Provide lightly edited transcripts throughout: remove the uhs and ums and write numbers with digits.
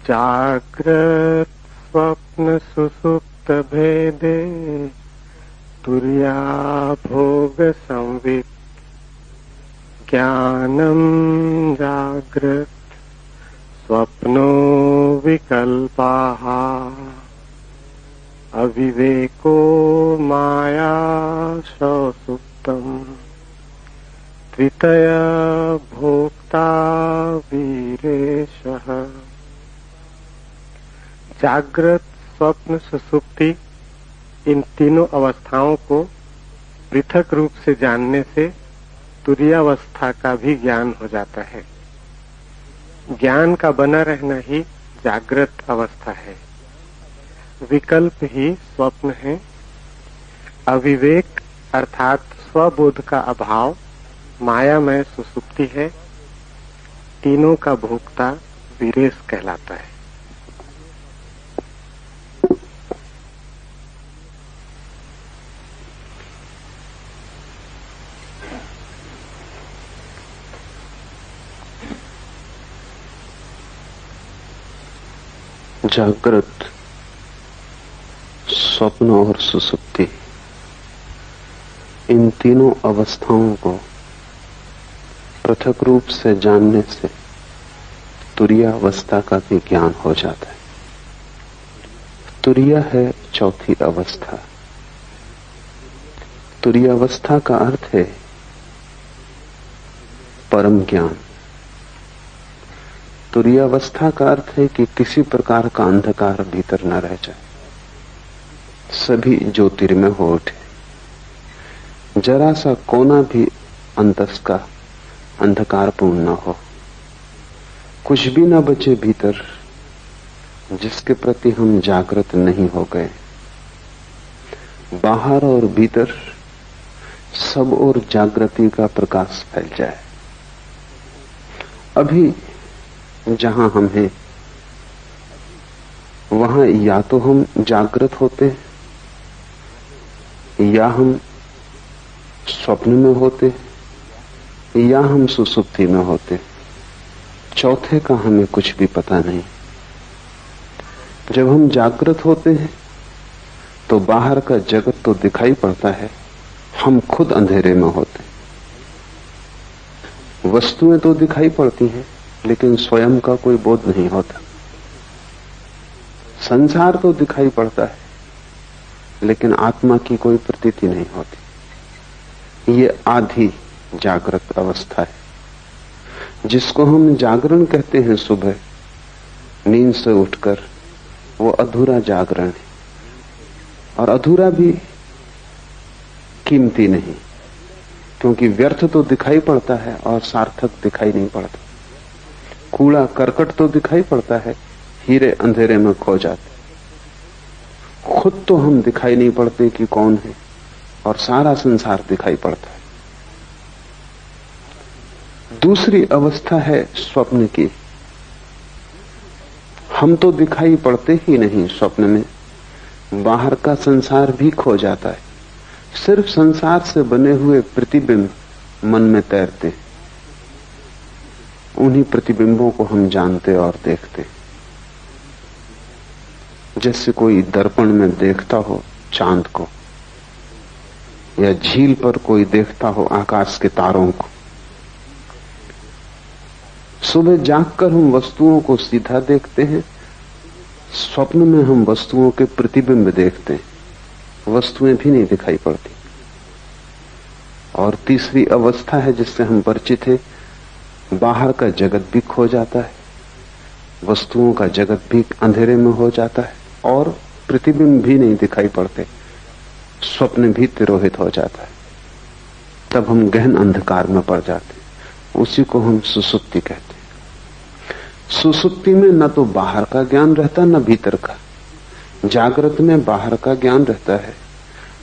जाग्रत स्वप्न सुसुप्त भेदे तुर्या भोग संवित् ज्ञानम जाग्रत स्वप्नो विकल्पाः अविवेको माया सुप्तम् त्रितय भोक्ता वीरेशः। जागृत स्वप्न सुसुप्ति इन तीनों अवस्थाओं को पृथक रूप से जानने से तुरीयावस्था का भी ज्ञान हो जाता है। ज्ञान का बना रहना ही जागृत अवस्था है, विकल्प ही स्वप्न है। अविवेक अर्थात स्वबोध का अभाव मायामय सुसुप्ति है। तीनों का भोक्ता वीरेश कहलाता है। जागृत, स्वप्न और सुसुप्ति इन तीनों अवस्थाओं को पृथक रूप से जानने से तुरीयावस्था का भी ज्ञान हो जाता है। तुरीया है चौथी अवस्था। तुरीयावस्था का अर्थ है परम ज्ञान। तुरीयावस्था का अर्थ है कि किसी प्रकार का अंधकार भीतर न रह जाए, सभी ज्योतिर्मय हो उठे, जरा सा कोना भी अंतस का अंधकारपूर्ण न हो, कुछ भी न बचे भीतर जिसके प्रति हम जागृत नहीं हो गए। बाहर और भीतर सब ओर जागृति का प्रकाश फैल जाए। अभी जहां हम हैं वहां या तो हम जागृत होते हैं या हम स्वप्न में होते या हम सुसुप्ति में होते। चौथे का हमें कुछ भी पता नहीं। जब हम जागृत होते हैं तो बाहर का जगत तो दिखाई पड़ता है, हम खुद अंधेरे में होते। वस्तुएं तो दिखाई पड़ती हैं लेकिन स्वयं का कोई बोध नहीं होता। संसार तो दिखाई पड़ता है लेकिन आत्मा की कोई प्रतीति नहीं होती। ये आधी जागृत अवस्था है जिसको हम जागरण कहते हैं। सुबह नींद से उठकर वो अधूरा जागरण है, और अधूरा भी कीमती नहीं, क्योंकि व्यर्थ तो दिखाई पड़ता है और सार्थक दिखाई नहीं पड़ता। कूड़ा करकट तो दिखाई पड़ता है, हीरे अंधेरे में खो जाते। खुद तो हम दिखाई नहीं पड़ते कि कौन है, और सारा संसार दिखाई पड़ता है। दूसरी अवस्था है स्वप्न की। हम तो दिखाई पड़ते ही नहीं स्वप्न में, बाहर का संसार भी खो जाता है। सिर्फ संसार से बने हुए प्रतिबिंब मन में तैरते। उन्हीं प्रतिबिंबों को हम जानते और देखते। जैसे कोई दर्पण में देखता हो चांद को, या झील पर कोई देखता हो आकाश के तारों को। सुबह जागकर हम वस्तुओं को सीधा देखते हैं, स्वप्न में हम वस्तुओं के प्रतिबिंब देखते हैं, वस्तुएं भी नहीं दिखाई पड़ती। और तीसरी अवस्था है जिससे हम परिचित हैं, बाहर का जगत भी खो जाता है, वस्तुओं का जगत भी अंधेरे में हो जाता है, और प्रतिबिंब भी नहीं दिखाई पड़ते, स्वप्न भी तिरोहित हो जाता है। तब हम गहन अंधकार में पड़ जाते। उसी को हम सुसुप्ति कहते हैं। सुसुप्ति में न तो बाहर का ज्ञान रहता न भीतर का। जागृत में बाहर का ज्ञान रहता है,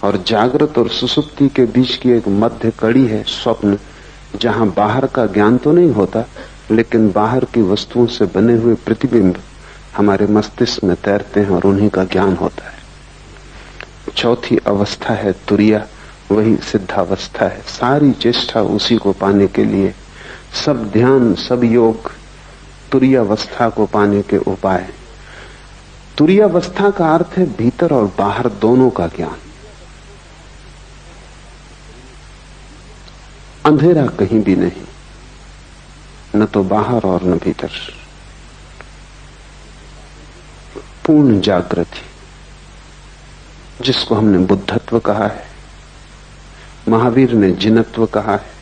और जागृत और सुसुप्ति के बीच की एक मध्य कड़ी है स्वप्न, जहां बाहर का ज्ञान तो नहीं होता लेकिन बाहर की वस्तुओं से बने हुए प्रतिबिंब हमारे मस्तिष्क में तैरते हैं और उन्हीं का ज्ञान होता है। चौथी अवस्था है तुरीया, वही सिद्धावस्था है। सारी चेष्टा उसी को पाने के लिए, सब ध्यान, सब योग तुरीयावस्था को पाने के उपाय। तुरीयावस्था का अर्थ है भीतर और बाहर दोनों का ज्ञान। अंधेरा कहीं भी नहीं, न तो बाहर और न भीतर, पूर्ण जागृति, जिसको हमने बुद्धत्व कहा है, महावीर ने जिनत्व कहा है।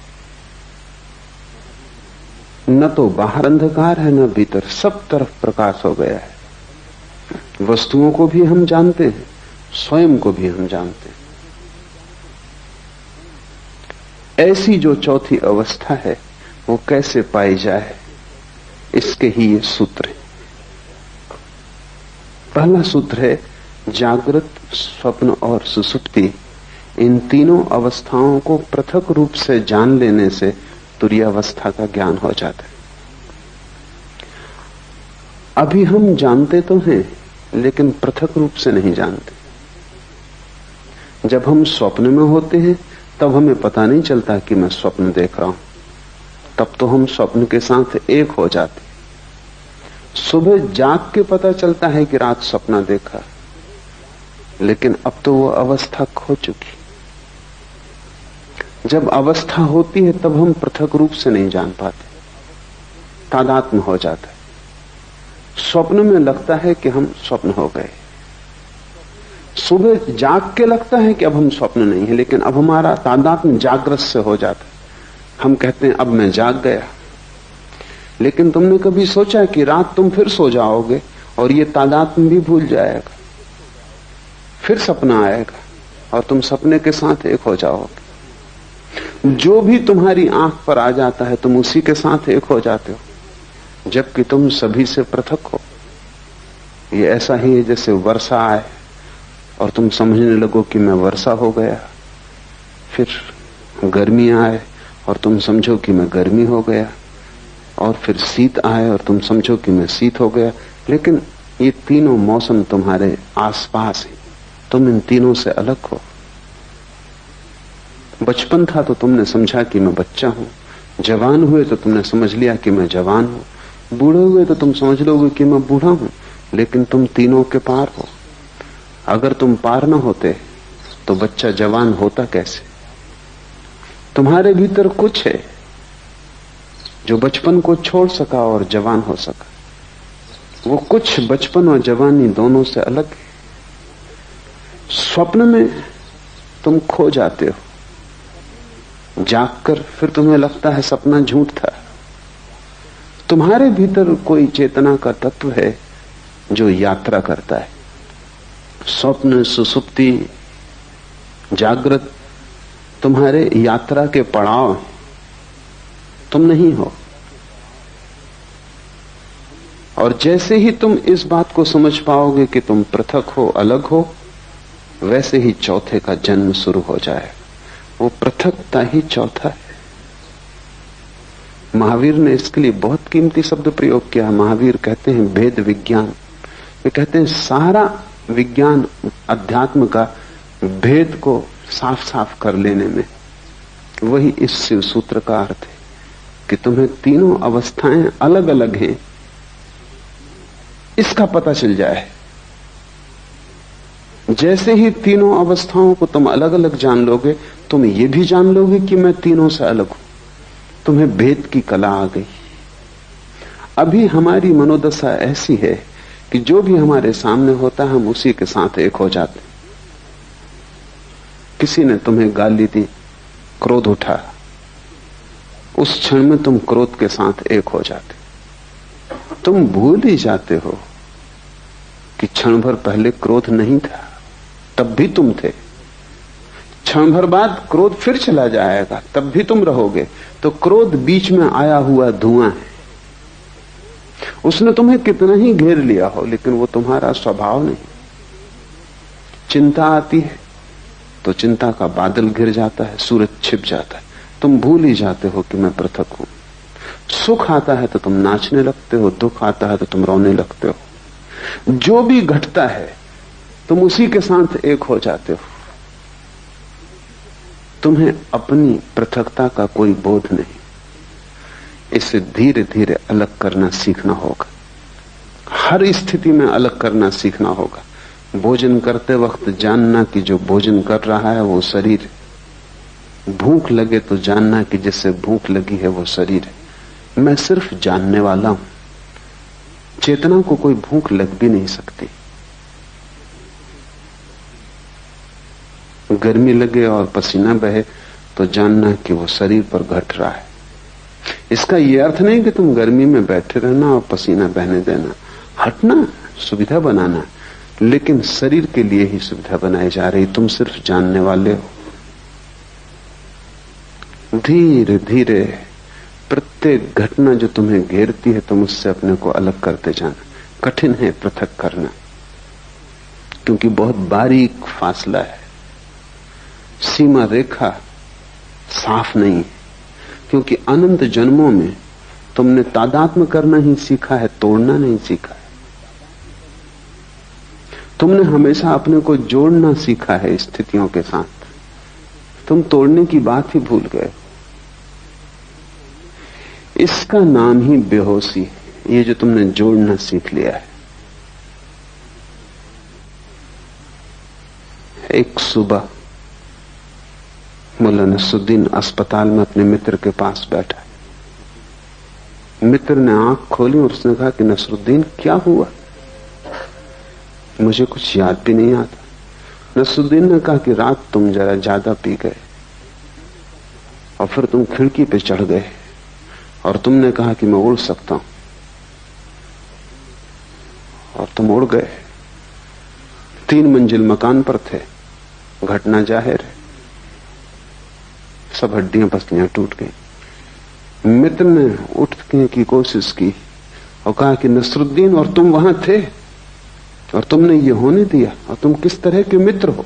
न तो बाहर अंधकार है न भीतर, सब तरफ प्रकाश हो गया है। वस्तुओं को भी हम जानते हैं, स्वयं को भी हम जानते हैं। ऐसी जो चौथी अवस्था है वो कैसे पाई जाए, इसके ही ये सूत्र है। पहला सूत्र है जागृत, स्वप्न और सुषुप्ति, इन तीनों अवस्थाओं को पृथक रूप से जान लेने से तुरीयावस्था का ज्ञान हो जाता है। अभी हम जानते तो हैं लेकिन पृथक रूप से नहीं जानते। जब हम स्वप्न में होते हैं तब हमें पता नहीं चलता कि मैं स्वप्न देख रहा हूं, तब तो हम स्वप्न के साथ एक हो जाते। सुबह जाग के पता चलता है कि रात सपना देखा, लेकिन अब तो वो अवस्था खो चुकी। जब अवस्था होती है तब हम पृथक रूप से नहीं जान पाते, तादात्म्य हो जाता है। स्वप्न में लगता है कि हम स्वप्न हो गए, सुबह जाग के लगता है कि अब हम स्वप्न नहीं है, लेकिन अब हमारा तादात्म्य जागृत से हो जाता है। हम कहते हैं अब मैं जाग गया, लेकिन तुमने कभी सोचा कि रात तुम फिर सो जाओगे और ये तादात्म्य भी भूल जाएगा, फिर सपना आएगा और तुम सपने के साथ एक हो जाओगे। जो भी तुम्हारी आंख पर आ जाता है तुम उसी के साथ एक हो जाते हो, जबकि तुम सभी से पृथक हो। ये ऐसा ही है जैसे वर्षा आए और तुम समझने लगो कि मैं वर्षा हो गया, फिर गर्मी आए और तुम समझो कि मैं गर्मी हो गया, और फिर शीत आए और तुम समझो कि मैं शीत हो गया। लेकिन ये तीनों मौसम तुम्हारे आसपास है, तुम इन तीनों से अलग हो। बचपन था तो तुमने समझा कि मैं बच्चा हूं, जवान हुए तो तुमने समझ लिया कि मैं जवान हूं, बूढ़े हुए तो तुम समझ लोगे कि मैं बूढ़ा हूं, लेकिन तुम तीनों के पार हो। अगर तुम पार ना होते तो बच्चा जवान होता कैसे? तुम्हारे भीतर कुछ है जो बचपन को छोड़ सका और जवान हो सका। वो कुछ बचपन और जवानी दोनों से अलग है। स्वप्न में तुम खो जाते हो, जागकर फिर तुम्हें लगता है सपना झूठ था। तुम्हारे भीतर कोई चेतना का तत्व है जो यात्रा करता है। स्वप्न, सुषुप्ति, जागृत तुम्हारे यात्रा के पड़ाव, तुम नहीं हो। और जैसे ही तुम इस बात को समझ पाओगे कि तुम पृथक हो, अलग हो, वैसे ही चौथे का जन्म शुरू हो जाए। वो पृथकता ही चौथा है। महावीर ने इसके लिए बहुत कीमती शब्द प्रयोग किया। महावीर कहते हैं भेद विज्ञान। वे कहते हैं सारा विज्ञान अध्यात्म का भेद को साफ साफ कर लेने में वही इस शिव सूत्र का अर्थ है कि तुम्हें तीनों अवस्थाएं अलग अलग हैं, इसका पता चल जाए। जैसे ही तीनों अवस्थाओं को तुम अलग अलग जान लोगे, तुम ये भी जान लोगे कि मैं तीनों से अलग हूं। तुम्हें भेद की कला आ गई। अभी हमारी मनोदशा ऐसी है कि जो भी हमारे सामने होता है हम उसी के साथ एक हो जाते। किसी ने तुम्हें गाली दी, क्रोध उठा, उस क्षण में तुम क्रोध के साथ एक हो जाते। तुम भूल ही जाते हो कि क्षण भर पहले क्रोध नहीं था, तब भी तुम थे। क्षण भर बाद क्रोध फिर चला जाएगा, तब भी तुम रहोगे। तो क्रोध बीच में आया हुआ धुआं है। उसने तुम्हें कितना ही घेर लिया हो, लेकिन वो तुम्हारा स्वभाव नहीं। चिंता आती है तो चिंता का बादल घिर जाता है, सूरज छिप जाता है, तुम भूल ही जाते हो कि मैं पृथक हूं। सुख आता है तो तुम नाचने लगते हो, दुख आता है तो तुम रोने लगते हो। जो भी घटता है तुम उसी के साथ एक हो जाते हो। तुम्हें अपनी पृथकता का कोई बोध नहीं। इसे धीरे धीरे अलग करना सीखना होगा। हर स्थिति में अलग करना सीखना होगा। भोजन करते वक्त जानना कि जो भोजन कर रहा है वो शरीर है। भूख लगे तो जानना कि जिससे भूख लगी है वो शरीर है। मैं सिर्फ जानने वाला हूं। चेतना को कोई भूख लग भी नहीं सकती। गर्मी लगे और पसीना बहे तो जानना कि वो शरीर पर घट रहा है। इसका यह अर्थ नहीं कि तुम गर्मी में बैठे रहना और पसीना बहने देना, हटना, सुविधा बनाना, लेकिन शरीर के लिए ही सुविधा बनाई जा रही। तुम सिर्फ जानने वाले हो। धीरे धीरे प्रत्येक घटना जो तुम्हें घेरती है तुम उससे अपने को अलग करते जाना। कठिन है पृथक करना, क्योंकि बहुत बारीक फासला है। सीमा रेखा साफ नहीं है, क्योंकि अनंत जन्मों में तुमने तादात्म्य करना ही सीखा है, तोड़ना नहीं सीखा है। तुमने हमेशा अपने को जोड़ना सीखा है स्थितियों के साथ। तुम तोड़ने की बात ही भूल गए। इसका नाम ही बेहोशी है, ये जो तुमने जोड़ना सीख लिया है। एक सुबह मुल्ला नसरुद्दीन अस्पताल में अपने मित्र के पास बैठा। मित्र ने आंख खोली और उसने कहा कि नसरुद्दीन क्या हुआ? मुझे कुछ याद भी नहीं आता। नसरुद्दीन ने कहा कि रात तुम जरा ज्यादा पी गए और फिर तुम खिड़की पे चढ़ गए और तुमने कहा कि मैं उड़ सकता हूं, और तुम उड़ गए। 3 मंजिल मकान पर थे। घटना जाहिर है, सब हड्डियां पसलियां टूट गई। मित्र ने उठने की कोशिश की और कहा कि नसरुद्दीन, और तुम वहां थे और तुमने ये होने दिया, और तुम किस तरह के मित्र हो?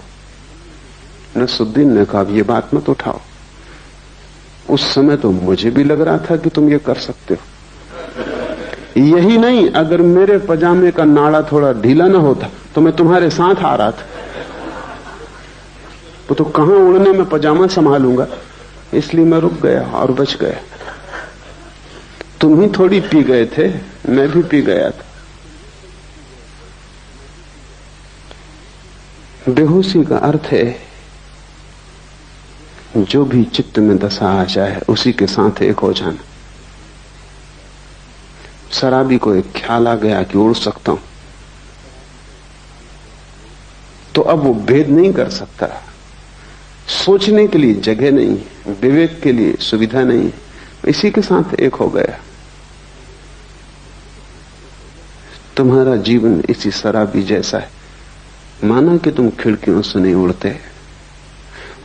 नसरुद्दीन ने कहा ये बात मत उठाओ। उस समय तो मुझे भी लग रहा था कि तुम ये कर सकते हो। यही नहीं, अगर मेरे पजामे का नाड़ा थोड़ा ढीला ना होता तो मैं तुम्हारे साथ आ रहा था। तो कहां उड़ने में पजामा संभालूंगा, इसलिए मैं रुक गया और बच गया। तुम ही थोड़ी पी गए थे, मैं भी पी गया था। बेहोशी का अर्थ है जो भी चित्त में दशा आ जाए उसी के साथ एक हो जाना। शराबी को एक ख्याल आ गया कि उड़ सकता हूं, तो अब वो भेद नहीं कर सकता। सोचने के लिए जगह नहीं, विवेक के लिए सुविधा नहीं, इसी के साथ एक हो गया। तुम्हारा जीवन इसी शराबी जैसा है। माना कि तुम खिड़कियों से नहीं उड़ते,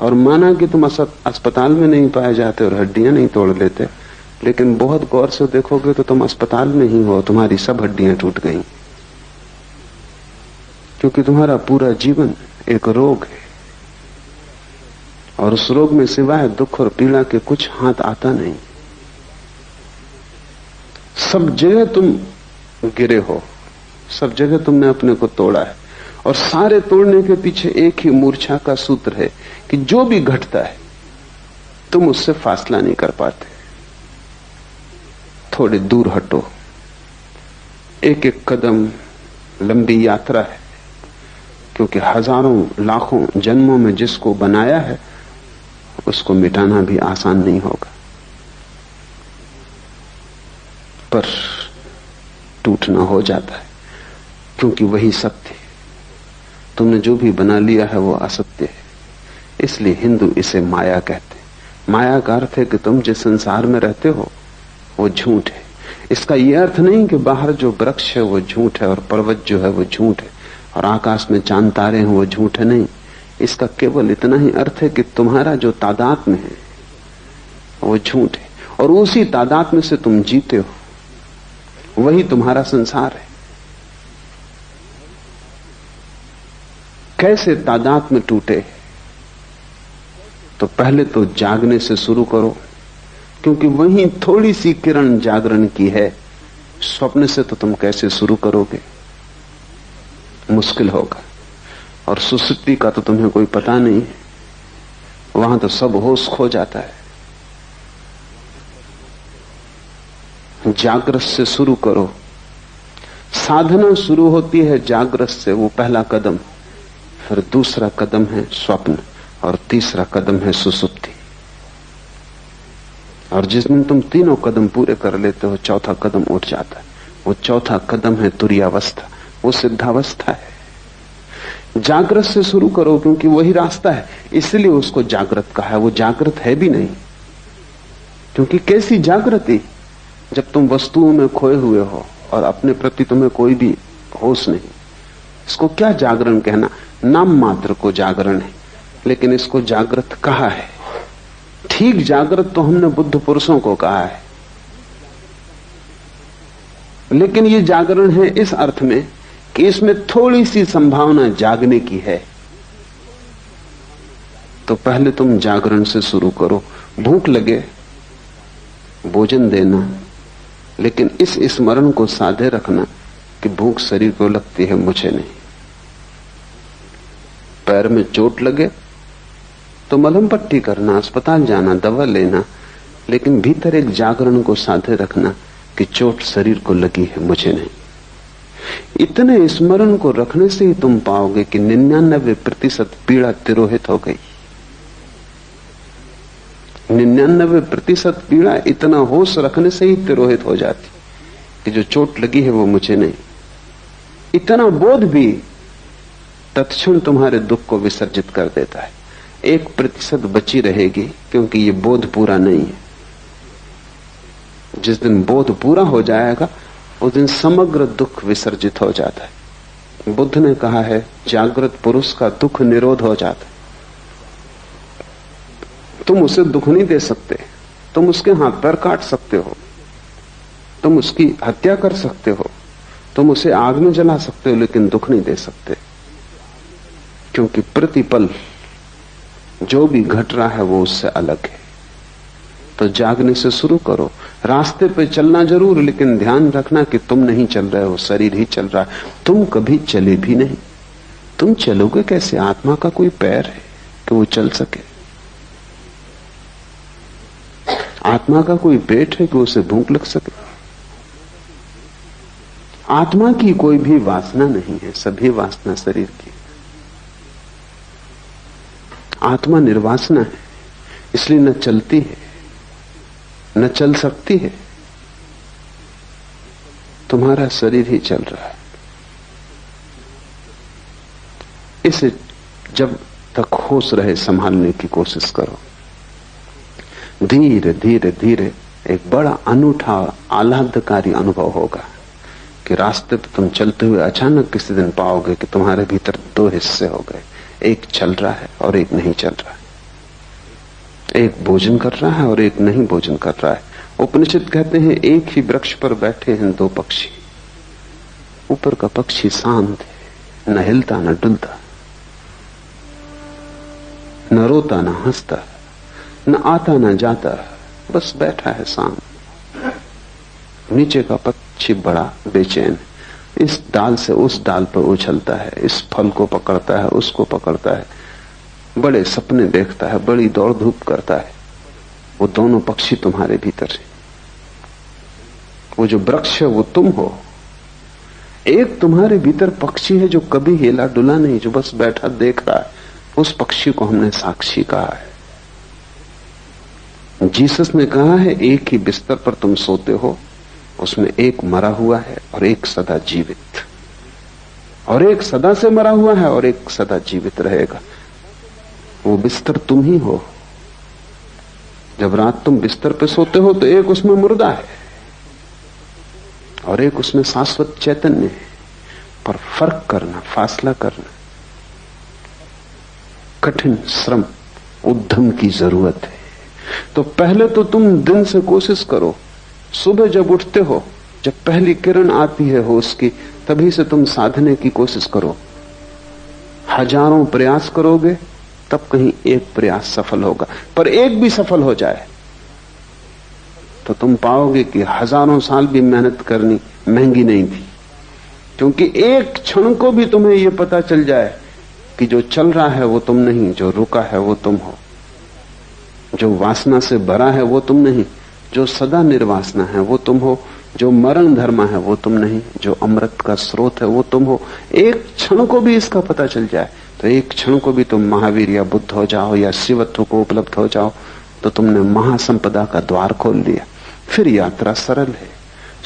और माना कि तुम अस्पताल में नहीं पाए जाते और हड्डियां नहीं तोड़ लेते, लेकिन बहुत गौर से देखोगे तो तुम अस्पताल में ही हो, तुम्हारी सब हड्डियां टूट गई, क्योंकि तुम्हारा पूरा जीवन एक रोग है, और उस रोग में सिवाय दुख और पीड़ा के कुछ हाथ आता नहीं। सब जगह तुम गिरे हो, सब जगह तुमने अपने को तोड़ा है, और सारे तोड़ने के पीछे एक ही मूर्छा का सूत्र है कि जो भी घटता है तुम उससे फासला नहीं कर पाते। थोड़े दूर हटो। एक एक कदम लंबी यात्रा है, क्योंकि हजारों लाखों जन्मों में जिसको बनाया है उसको मिटाना भी आसान नहीं होगा, पर टूटना हो जाता है, क्योंकि वही सत्य है। तुमने जो भी बना लिया है वो असत्य है। इसलिए हिंदू इसे माया कहते हैं। माया का अर्थ है कि तुम जिस संसार में रहते हो वो झूठ है। इसका यह अर्थ नहीं कि बाहर जो वृक्ष है वो झूठ है और पर्वत जो है वो झूठ है और आकाश में चांद तारे हैं वो झूठ है। नहीं, इसका केवल इतना ही अर्थ है कि तुम्हारा जो तादात्म्य है वो झूठ है, और उसी तादात्म्य से तुम जीते हो, वही तुम्हारा संसार है। कैसे तादात्म्य टूटे? तो पहले तो जागने से शुरू करो, क्योंकि वही थोड़ी सी किरण जागरण की है। स्वप्न से तो तुम कैसे शुरू करोगे? मुश्किल होगा। और सुसुप्ति का तो तुम्हें कोई पता नहीं, वहां तो सब होश खो जाता है। जागृत से शुरू करो। साधना शुरू होती है जागृत से, वो पहला कदम। फिर दूसरा कदम है स्वप्न और तीसरा कदम है सुसुप्ति। और जिस दिन तुम तीनों कदम पूरे कर लेते हो, चौथा कदम उठ जाता है। वो चौथा कदम है तुरीयावस्था, वो सिद्धावस्था है। जागृत से शुरू करो, क्योंकि वही रास्ता है, इसलिए उसको जागृत कहा है। वो जागृत है भी नहीं, क्योंकि कैसी जागृति जब तुम वस्तुओं में खोए हुए हो और अपने प्रति तुम्हें कोई भी होश नहीं। इसको क्या जागरण कहना, नाम मात्र को जागरण है, लेकिन इसको जागृत कहा है। ठीक जागृत तो हमने बुद्ध पुरुषों को कहा है, लेकिन ये जागरण है इस अर्थ में कि इसमें थोड़ी सी संभावना जागने की है। तो पहले तुम जागरण से शुरू करो। भूख लगे भोजन देना, लेकिन इस स्मरण को साधे रखना कि भूख शरीर को लगती है, मुझे नहीं। पैर में चोट लगे तो मलहम पट्टी करना, अस्पताल जाना, दवा लेना, लेकिन भीतर एक जागरण को साधे रखना कि चोट शरीर को लगी है, मुझे नहीं। इतने स्मरण को रखने से ही तुम पाओगे कि 99% पीड़ा तिरोहित हो गई। 99% पीड़ा इतना होश रखने से ही तिरोहित हो जाती कि जो चोट लगी है वो मुझे नहीं। इतना बोध भी तत्क्षण तुम्हारे दुख को विसर्जित कर देता है। 1% बची रहेगी, क्योंकि ये बोध पूरा नहीं है। जिस दिन बोध पूरा हो जाएगा उस दिन समग्र दुख विसर्जित हो जाता है। बुद्ध ने कहा है जागृत पुरुष का दुख निरोध हो जाता है। तुम उसे दुख नहीं दे सकते, तुम उसके हाथ पैर काट सकते हो, तुम उसकी हत्या कर सकते हो, तुम उसे आग में जला सकते हो, लेकिन दुख नहीं दे सकते, क्योंकि प्रतिपल जो भी घट रहा है वो उससे अलग है। तो जागने से शुरू करो। रास्ते पे चलना जरूर, लेकिन ध्यान रखना कि तुम नहीं चल रहे हो, शरीर ही चल रहा है। तुम कभी चले भी नहीं। तुम चलोगे कैसे? आत्मा का कोई पैर है कि वो चल सके? आत्मा का कोई पेट है कि उसे भूख लग सके? आत्मा की कोई भी वासना नहीं है, सभी वासना शरीर की। आत्मा निर्वासना है, इसलिए न चलती है न चल सकती है। तुम्हारा शरीर ही चल रहा है। इसे जब तक होश रहे संभालने की कोशिश करो। धीरे धीरे धीरे एक बड़ा अनूठा आह्लादकारी अनुभव होगा कि रास्ते पे तुम चलते हुए अचानक किसी दिन पाओगे कि तुम्हारे भीतर दो हिस्से हो गए, एक चल रहा है और एक नहीं चल रहा है, एक भोजन कर रहा है और एक नहीं भोजन कर रहा है। उपनिषद कहते हैं एक ही वृक्ष पर बैठे हैं दो पक्षी। ऊपर का पक्षी शांत है, न हिलता न डुलता, न रोता न हंसता, न आता न जाता, बस बैठा है शांत। नीचे का पक्षी बड़ा बेचैन, इस डाल से उस डाल पर उछलता है, इस फल को पकड़ता है, उसको पकड़ता है, बड़े सपने देखता है, बड़ी दौड़ धूप करता है। वो दोनों पक्षी तुम्हारे भीतर है। वो जो वृक्ष है वो तुम हो। एक तुम्हारे भीतर पक्षी है जो कभी हिला डुला नहीं, जो बस बैठा देख रहा है। उस पक्षी को हमने साक्षी कहा है। जीसस ने कहा है एक ही बिस्तर पर तुम सोते हो, उसमें एक मरा हुआ है और एक सदा जीवित, और एक सदा से मरा हुआ है और एक सदा जीवित रहेगा। वो बिस्तर तुम ही हो। जब रात तुम बिस्तर पे सोते हो तो एक उसमें मुर्दा है और एक उसमें शाश्वत चैतन्य है। पर फर्क करना, फासला करना, कठिन श्रम, उद्यम की जरूरत है। तो पहले तो तुम दिन से कोशिश करो। सुबह जब उठते हो, जब पहली किरण आती है होश की, तभी से तुम साधने की कोशिश करो। हजारों प्रयास करोगे तब कहीं एक प्रयास सफल होगा, पर एक भी सफल हो जाए तो तुम पाओगे कि हजारों साल भी मेहनत करनी महंगी नहीं थी। क्योंकि एक क्षण को भी तुम्हें यह पता चल जाए कि जो चल रहा है वो तुम नहीं, जो रुका है वो तुम हो, जो वासना से भरा है वो तुम नहीं, जो सदा निर्वासना है वो तुम हो, जो मरण धर्म है वो तुम नहीं, जो अमृत का स्रोत है वो तुम हो। एक क्षण को भी इसका पता चल जाए तो एक क्षण को भी तुम महावीर या बुद्ध हो जाओ या शिवत्व को उपलब्ध हो जाओ तो तुमने महासंपदा का द्वार खोल दिया। फिर यात्रा सरल है।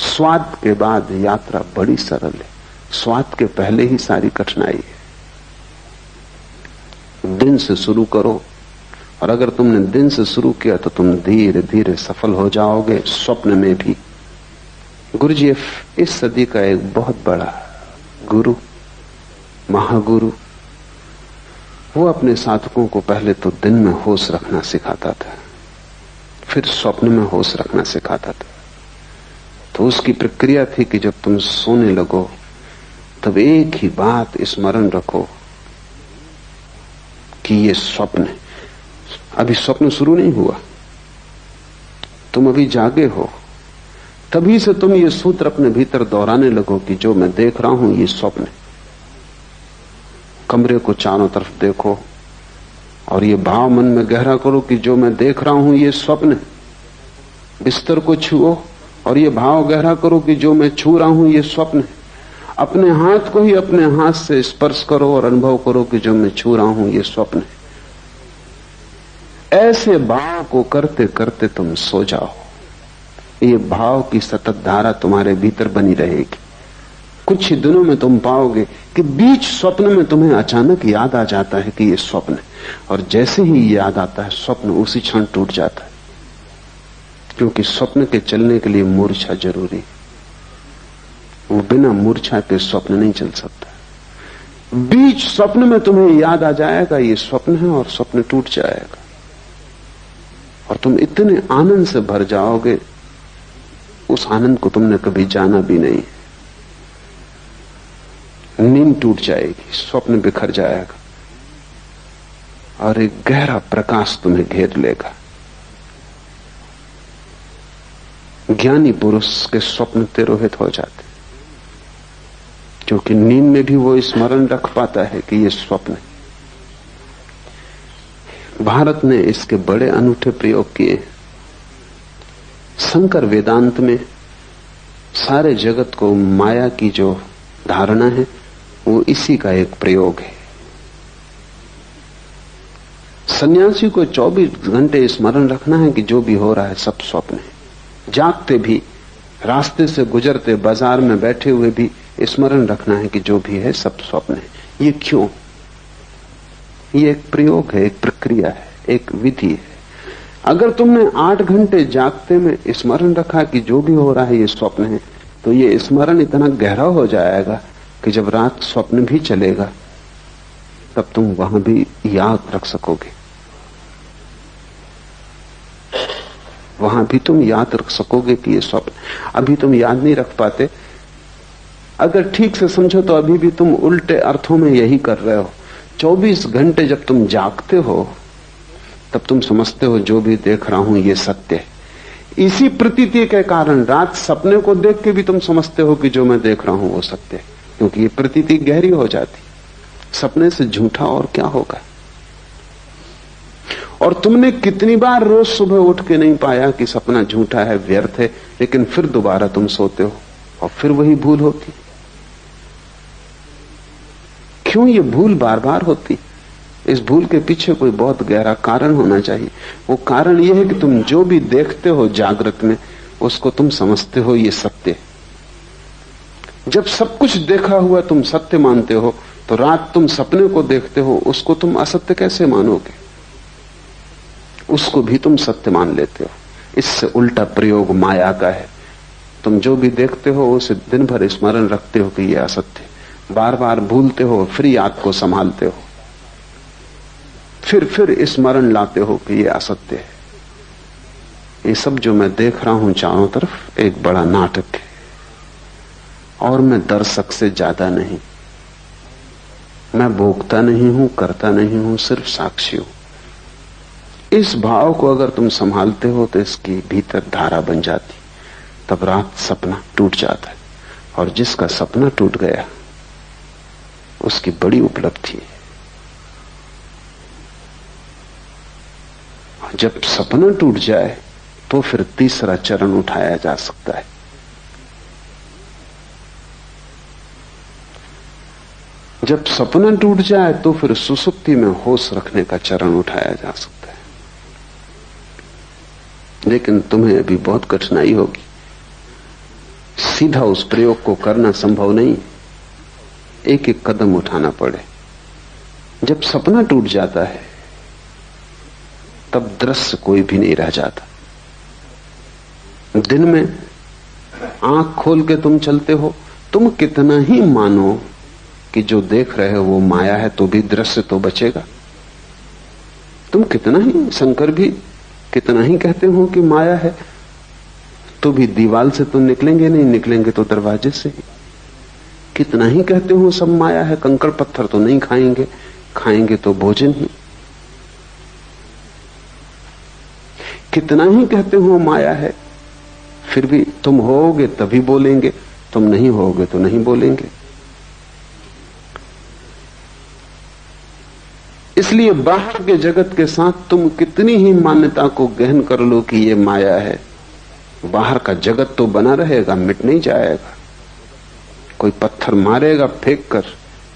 स्वाद के बाद यात्रा बड़ी सरल है, स्वाद के पहले ही सारी कठिनाई है। दिन से शुरू करो, और अगर तुमने दिन से शुरू किया तो तुम धीरे धीरे सफल हो जाओगे, स्वप्न में भी। गुरुजीएफ इस सदी का एक बहुत बड़ा गुरु, महागुरु, वो अपने साधकों को पहले तो दिन में होश रखना सिखाता था, फिर स्वप्न में होश रखना सिखाता था। तो उसकी प्रक्रिया थी कि जब तुम सोने लगो तब एक ही बात स्मरण रखो कि ये स्वप्न है। अभी स्वप्न शुरू नहीं हुआ, तुम अभी जागे हो, तभी से तुम ये सूत्र अपने भीतर दोहराने लगो कि जो मैं देख रहा हूं ये स्वप्न है। कमरे को चारों तरफ देखो और ये भाव मन में गहरा करो कि जो मैं देख रहा हूं ये स्वप्न है। बिस्तर को छुओ और ये भाव गहरा करो कि जो मैं छू रहा हूं ये स्वप्न है। अपने हाथ को ही अपने हाथ से स्पर्श करो और अनुभव करो कि जो मैं छू रहा हूं ये स्वप्न है। ऐसे भाव को करते करते तुम सो जाओ, ये भाव की सतत धारा तुम्हारे भीतर बनी रहेगी। कुछ ही दिनों में तुम पाओगे कि बीच स्वप्न में तुम्हें अचानक याद आ जाता है कि ये स्वप्न है, और जैसे ही याद आता है स्वप्न उसी क्षण टूट जाता है, क्योंकि स्वप्न के चलने के लिए मूर्छा जरूरी है। वो बिना मूर्छा के स्वप्न नहीं चल सकता। बीच स्वप्न में तुम्हें याद आ जाएगा ये स्वप्न है और स्वप्न टूट जाएगा, और तुम इतने आनंद से भर जाओगे, उस आनंद को तुमने कभी जाना भी नहीं। नींद टूट जाएगी, स्वप्न बिखर जाएगा और एक गहरा प्रकाश तुम्हें घेर लेगा। ज्ञानी पुरुष के स्वप्न तिरोहित हो जाते, क्योंकि नींद में भी वो स्मरण रख पाता है कि ये स्वप्न है। भारत ने इसके बड़े अनूठे प्रयोग किए। शंकर वेदांत में सारे जगत को माया की जो धारणा है वो इसी का एक प्रयोग है। सन्यासी को 24 घंटे स्मरण रखना है कि जो भी हो रहा है सब स्वप्न है। जागते भी, रास्ते से गुजरते, बाजार में बैठे हुए भी स्मरण रखना है कि जो भी है सब स्वप्न है। ये क्यों? ये एक प्रयोग है, एक प्रक्रिया है, एक विधि है। अगर तुमने 8 घंटे जागते में स्मरण रखा कि जो भी हो रहा है ये स्वप्न है, तो ये स्मरण इतना गहरा हो जाएगा कि जब रात स्वप्न भी चलेगा तब तुम वहां भी याद रख सकोगे, वहां भी तुम याद रख सकोगे कि ये स्वप्न। अभी तुम याद नहीं रख पाते। अगर ठीक से समझो तो अभी भी तुम उल्टे अर्थों में यही कर रहे हो। 24 घंटे जब तुम जागते हो तब तुम समझते हो जो भी देख रहा हूं ये सत्य है। इसी प्रतीति के कारण रात सपने को देख के भी तुम समझते हो कि जो मैं देख रहा हूं वो सत्य है, क्योंकि ये प्रतीति गहरी हो जाती। सपने से झूठा और क्या होगा। और तुमने कितनी बार रोज सुबह उठ के नहीं पाया कि सपना झूठा है, व्यर्थ है, लेकिन फिर दोबारा तुम सोते हो और फिर वही भूल होती। क्यों ये भूल बार बार होती? इस भूल के पीछे कोई बहुत गहरा कारण होना चाहिए। वो कारण ये है कि तुम जो भी देखते हो जागृत में उसको तुम समझते हो ये सत्य। जब सब कुछ देखा हुआ तुम सत्य मानते हो तो रात तुम सपने को देखते हो, उसको तुम असत्य कैसे मानोगे? उसको भी तुम सत्य मान लेते हो। इससे उल्टा प्रयोग माया का है। तुम जो भी देखते हो उसे दिन भर स्मरण रखते हो कि यह असत्य, बार बार भूलते हो, फिर याद को संभालते हो, फिर स्मरण लाते हो कि यह असत्य है। ये सब जो मैं देख रहा हूं चारों तरफ एक बड़ा नाटक है, और मैं दर्शक से ज्यादा नहीं। मैं भोगता नहीं हूं, करता नहीं हूं, सिर्फ साक्षी हूं। इस भाव को अगर तुम संभालते हो तो इसकी भीतर धारा बन जाती। तब रात सपना टूट जाता है, और जिसका सपना टूट गया उसकी बड़ी उपलब्धि है। जब सपना टूट जाए तो फिर तीसरा चरण उठाया जा सकता है। जब सपना टूट जाए तो फिर सुसुप्ति में होश रखने का चरण उठाया जा सकता है। लेकिन तुम्हें अभी बहुत कठिनाई होगी, सीधा उस प्रयोग को करना संभव नहीं, एक एक कदम उठाना पड़े। जब सपना टूट जाता है तब दृश्य कोई भी नहीं रह जाता। दिन में आंख खोल के तुम चलते हो, तुम कितना ही मानो कि जो देख रहे हो वो माया है, तो भी दृश्य तो बचेगा। तुम कितना ही, शंकर भी कितना ही कहते हो कि माया है, तो भी दीवाल से तो निकलेंगे नहीं, निकलेंगे तो दरवाजे से ही। कितना ही कहते हो सब माया है, कंकड़ पत्थर तो नहीं खाएंगे, खाएंगे तो भोजन ही। कितना ही कहते हो माया है, फिर भी तुम होगे तभी बोलेंगे, तुम नहीं होगे तो नहीं बोलेंगे। इसलिए बाहर के जगत के साथ तुम कितनी ही मान्यता को गहन कर लो कि ये माया है, बाहर का जगत तो बना रहेगा, मिट नहीं जाएगा। कोई पत्थर मारेगा फेंक कर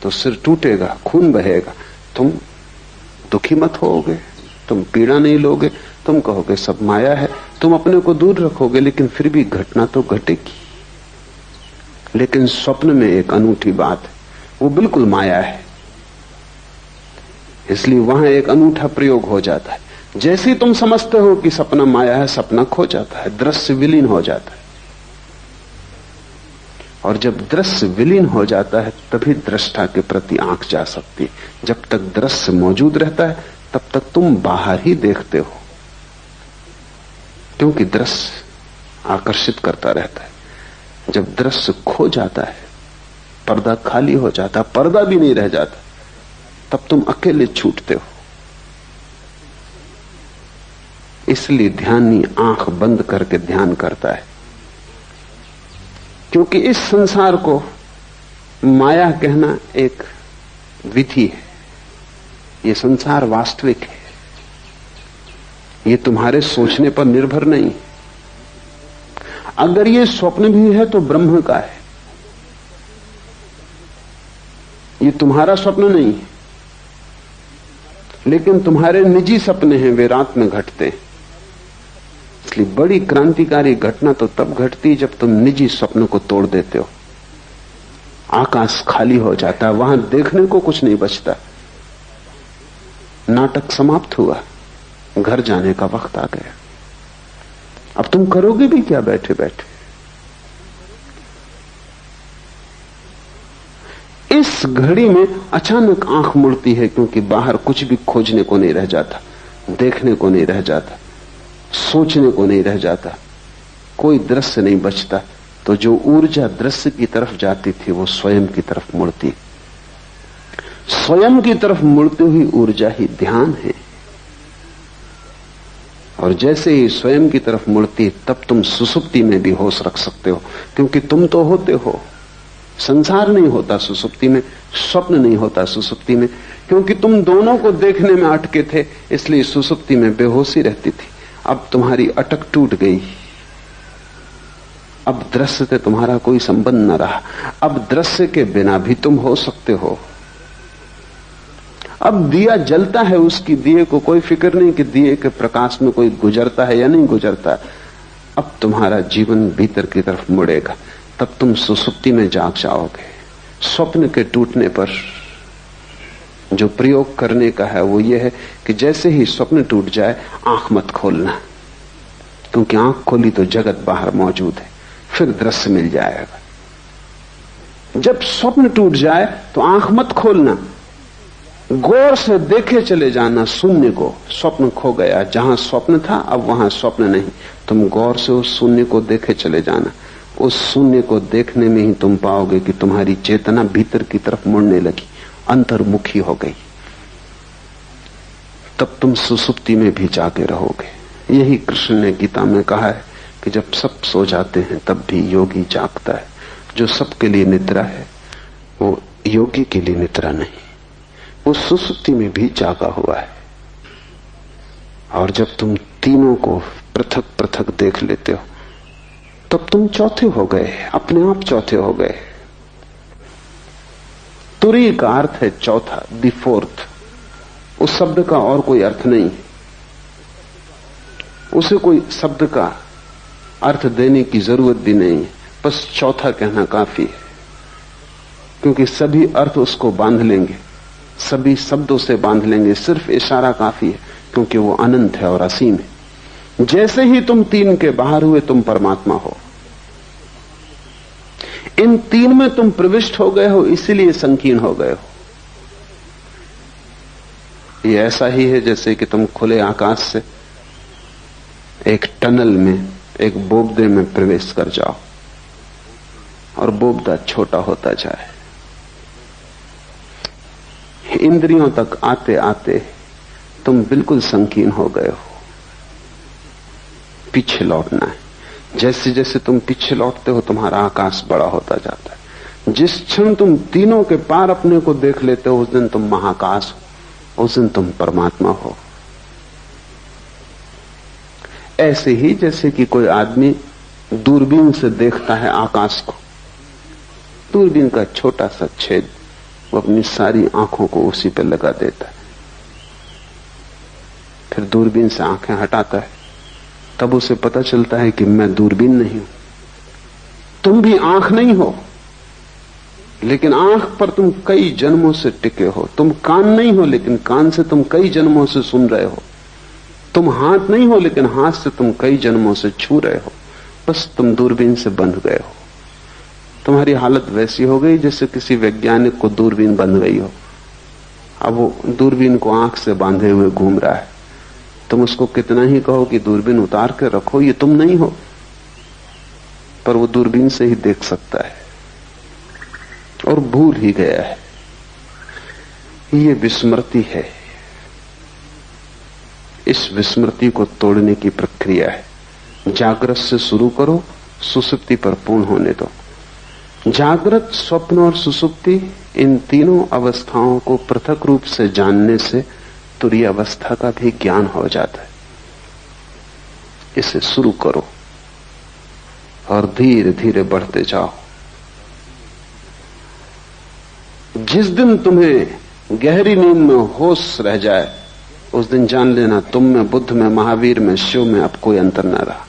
तो सिर टूटेगा, खून बहेगा, तुम दुखी मत होगे, तुम पीड़ा नहीं लोगे, तुम कहोगे सब माया है, तुम अपने को दूर रखोगे, लेकिन फिर भी घटना तो घटेगी। लेकिन स्वप्न में एक अनूठी बात है, वो बिल्कुल माया है, इसलिए वहां एक अनूठा प्रयोग हो जाता है। जैसे ही तुम समझते हो कि सपना माया है, सपना खो जाता है, दृश्य विलीन हो जाता है। और जब दृश्य विलीन हो जाता है तभी दृष्टा के प्रति आंख जा सकती है। जब तक दृश्य मौजूद रहता है तब तक तुम बाहर ही देखते हो, क्योंकि दृश्य आकर्षित करता रहता है। जब दृश्य खो जाता है, पर्दा खाली हो जाता, पर्दा भी नहीं रह जाता, तब तुम अकेले छूटते हो। इसलिए ध्यानी आंख बंद करके ध्यान करता है, क्योंकि इस संसार को माया कहना एक विधि है। ये संसार वास्तविक है, ये तुम्हारे सोचने पर निर्भर नहीं। अगर ये स्वप्न भी है तो ब्रह्म का है, ये तुम्हारा स्वप्न नहीं है। लेकिन तुम्हारे निजी सपने हैं, वे रात में घटते हैं। इसलिए बड़ी क्रांतिकारी घटना तो तब घटती जब तुम निजी स्वप्न को तोड़ देते हो। आकाश खाली हो जाता है, वहां देखने को कुछ नहीं बचता। नाटक समाप्त हुआ, घर जाने का वक्त आ गया। अब तुम करोगे भी क्या बैठे बैठे? इस घड़ी में अचानक आंख मुड़ती है, क्योंकि बाहर कुछ भी खोजने को नहीं रह जाता, देखने को नहीं रह जाता, सोचने को नहीं रह जाता, कोई दृश्य नहीं बचता। तो जो ऊर्जा दृश्य की तरफ जाती थी वो स्वयं की तरफ मुड़ती। स्वयं की तरफ मुड़ती हुई ऊर्जा ही ध्यान है। और जैसे ही स्वयं की तरफ मुड़ती, तब तुम सुसुप्ति में भी होश रख सकते हो, क्योंकि तुम तो होते हो। संसार नहीं होता सुसुप्ति में, स्वप्न नहीं होता सुसुप्ति में, क्योंकि तुम दोनों को देखने में अटके थे, इसलिए सुसुप्ति में बेहोशी रहती थी। अब तुम्हारी अटक टूट गई, अब दृश्य से तुम्हारा कोई संबंध न रहा। अब दृश्य के बिना भी तुम हो सकते हो। अब दिया जलता है, उसकी दिए को कोई फिक्र नहीं कि दिए के प्रकाश में कोई गुजरता है या नहीं गुजरता। अब तुम्हारा जीवन भीतर की तरफ मुड़ेगा, तब तुम सुसुप्ति में जाग जाओगे। स्वप्न के टूटने पर जो प्रयोग करने का है वो ये है कि जैसे ही स्वप्न टूट जाए आंख मत खोलना, क्योंकि आंख खोली तो जगत बाहर मौजूद है, फिर दृश्य मिल जाएगा। जब स्वप्न टूट जाए तो आंख मत खोलना, गौर से देखे चले जाना शून्य को। स्वप्न खो गया, जहां स्वप्न था अब वहां स्वप्न नहीं, तुम गौर से उस शून्य को देखे चले जाना। उस शून्य को देखने में ही तुम पाओगे कि तुम्हारी चेतना भीतर की तरफ मुड़ने लगी, अंतर्मुखी हो गई। तब तुम सुसुप्ति में भी जागे रहोगे। यही कृष्ण ने गीता में कहा है कि जब सब सो जाते हैं तब भी योगी जागता है। जो सबके लिए निद्रा है वो योगी के लिए निद्रा नहीं, वो सुसुप्ति में भी जागा हुआ है। और जब तुम तीनों को पृथक पृथक देख लेते हो, तब तुम चौथे हो गए, अपने आप चौथे हो गए। तुरी का अर्थ है चौथा, द फोर्थ। उस शब्द का और कोई अर्थ नहीं, उसे कोई शब्द का अर्थ देने की जरूरत भी नहीं, बस चौथा कहना काफी है, क्योंकि सभी अर्थ उसको बांध लेंगे, सभी शब्दों से बांध लेंगे। सिर्फ इशारा काफी है, क्योंकि वो अनंत है और असीम है। जैसे ही तुम तीन के बाहर हुए, तुम परमात्मा हो। इन तीन में तुम प्रविष्ट हो गए हो, इसीलिए संकीर्ण हो गए हो। ये ऐसा ही है जैसे कि तुम खुले आकाश से एक टनल में, एक बोबदे में प्रवेश कर जाओ और बोबदा छोटा होता जाए। इंद्रियों तक आते आते तुम बिल्कुल संकीर्ण हो गए हो। पीछे लौटना है। जैसे जैसे तुम पीछे लौटते हो, तुम्हारा आकाश बड़ा होता जाता है। जिस क्षण तुम तीनों के पार अपने को देख लेते हो, उस दिन तुम महाकाश हो, उस दिन तुम परमात्मा हो। ऐसे ही जैसे कि कोई आदमी दूरबीन से देखता है आकाश को, दूरबीन का छोटा सा छेद, वो अपनी सारी आंखों को उसी पर लगा देता है। फिर दूरबीन से आंखें हटाता है, तब उसे पता चलता है कि मैं दूरबीन नहीं हूं। तुम भी आंख नहीं हो, लेकिन आंख पर तुम कई जन्मों से टिके हो। तुम कान नहीं हो, लेकिन कान से तुम कई जन्मों से सुन रहे हो। तुम हाथ नहीं हो, लेकिन हाथ से तुम कई जन्मों से छू रहे हो। बस तुम दूरबीन से बंध गए हो। तुम्हारी हालत वैसी हो गई जैसे किसी वैज्ञानिक को दूरबीन बंध गई हो। अब वो दूरबीन को आंख से बांधे हुए घूम रहा है। तुम उसको कितना ही कहो कि दूरबीन उतार के रखो, ये तुम नहीं हो, पर वो दूरबीन से ही देख सकता है और भूल ही गया है। ये विस्मृति है। इस विस्मृति को तोड़ने की प्रक्रिया है। जागृत से शुरू करो, सुसुप्ति पर पूर्ण होने दो। जागृत, स्वप्न और सुसुप्ति, इन तीनों अवस्थाओं को पृथक रूप से जानने से तुरीय अवस्था का भी ज्ञान हो जाता है। इसे शुरू करो और धीरे धीरे बढ़ते जाओ। जिस दिन तुम्हें गहरी नींद में होश रह जाए, उस दिन जान लेना तुम में, बुद्ध में, महावीर में, शिव में अब कोई अंतर न रहा।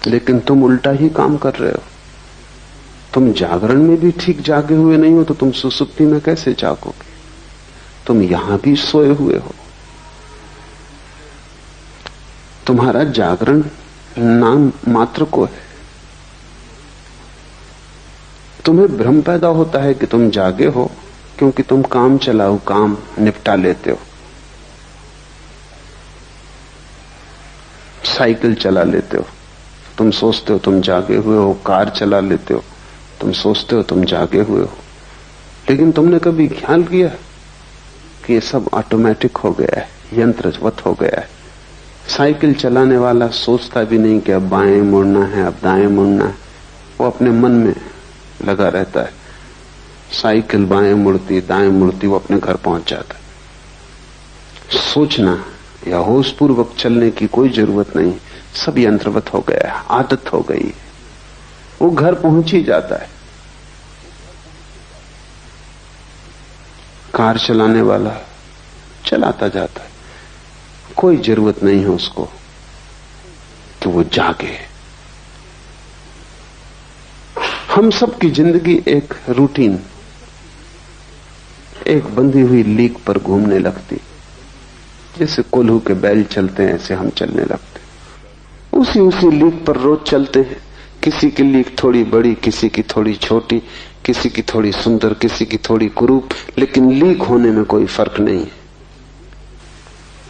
लेकिन तुम उल्टा ही काम कर रहे हो। तुम जागरण में भी ठीक जागे हुए नहीं हो, तो तुम सुसुप्ति में कैसे जागोगे? तुम यहां भी सोए हुए हो। तुम्हारा जागरण नाम मात्र को है। तुम्हें भ्रम पैदा होता है कि तुम जागे हो, क्योंकि तुम काम चलाओ, काम निपटा लेते हो। साइकिल चला लेते हो, तुम सोचते हो तुम जागे हुए हो। कार चला लेते हो, तुम सोचते हो तुम जागे हुए हो। लेकिन तुमने कभी ख्याल किया कि ये सब ऑटोमेटिक हो गया है, यंत्रवत हो गया है। साइकिल चलाने वाला सोचता भी नहीं कि अब बाएं मुड़ना है, अब दाएं मुड़ना है। वो अपने मन में लगा रहता है। साइकिल बाएं मुड़ती, दाएं मुड़ती, वो अपने घर पहुंच जाता है। सोचना या होशपूर्वक चलने की कोई जरूरत नहीं, सब यंत्रवत हो गया है, आदत हो गई। वो घर पहुंच ही जाता है। कार चलाने वाला चलाता जाता है, कोई जरूरत नहीं है उसको कि वो जागे। हम सब की जिंदगी एक रूटीन, एक बंधी हुई लीक पर घूमने लगती। जैसे कोल्हू के बैल चलते हैं, ऐसे हम चलने लगते। उसी लीक पर रोज चलते हैं। किसी की लीक थोड़ी बड़ी, किसी की थोड़ी छोटी, किसी की थोड़ी सुंदर, किसी की थोड़ी कुरूप, लेकिन लीक होने में कोई फर्क नहीं है।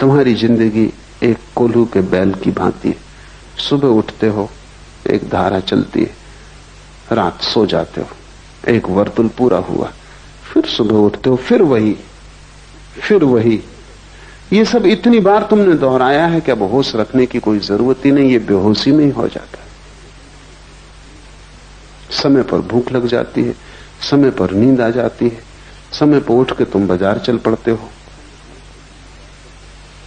तुम्हारी जिंदगी एक कोल्हू के बैल की भांति है। सुबह उठते हो, एक धारा चलती है, रात सो जाते हो, एक वर्तुल पूरा हुआ, फिर सुबह उठते हो, फिर वही। ये सब इतनी बार तुमने दोहराया है कि अब होश रखने की कोई जरूरत ही नहीं। ये बेहोशी में ही हो जाता है। समय पर भूख लग जाती है, समय पर नींद आ जाती है, समय पर उठ के तुम बाजार चल पड़ते हो।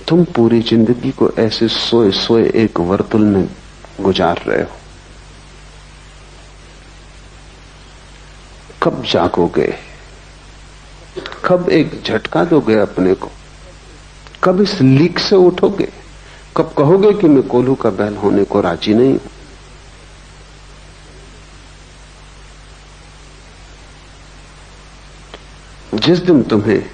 तुम पूरी जिंदगी को ऐसे सोए सोए एक वर्तुल में गुजार रहे हो। कब जागोगे? कब एक झटका दोगे अपने को? कब इस लीक से उठोगे? कब कहोगे कि मैं कोल्हू का बैल होने को राजी नहीं हूं? जिस दिन तुम्हें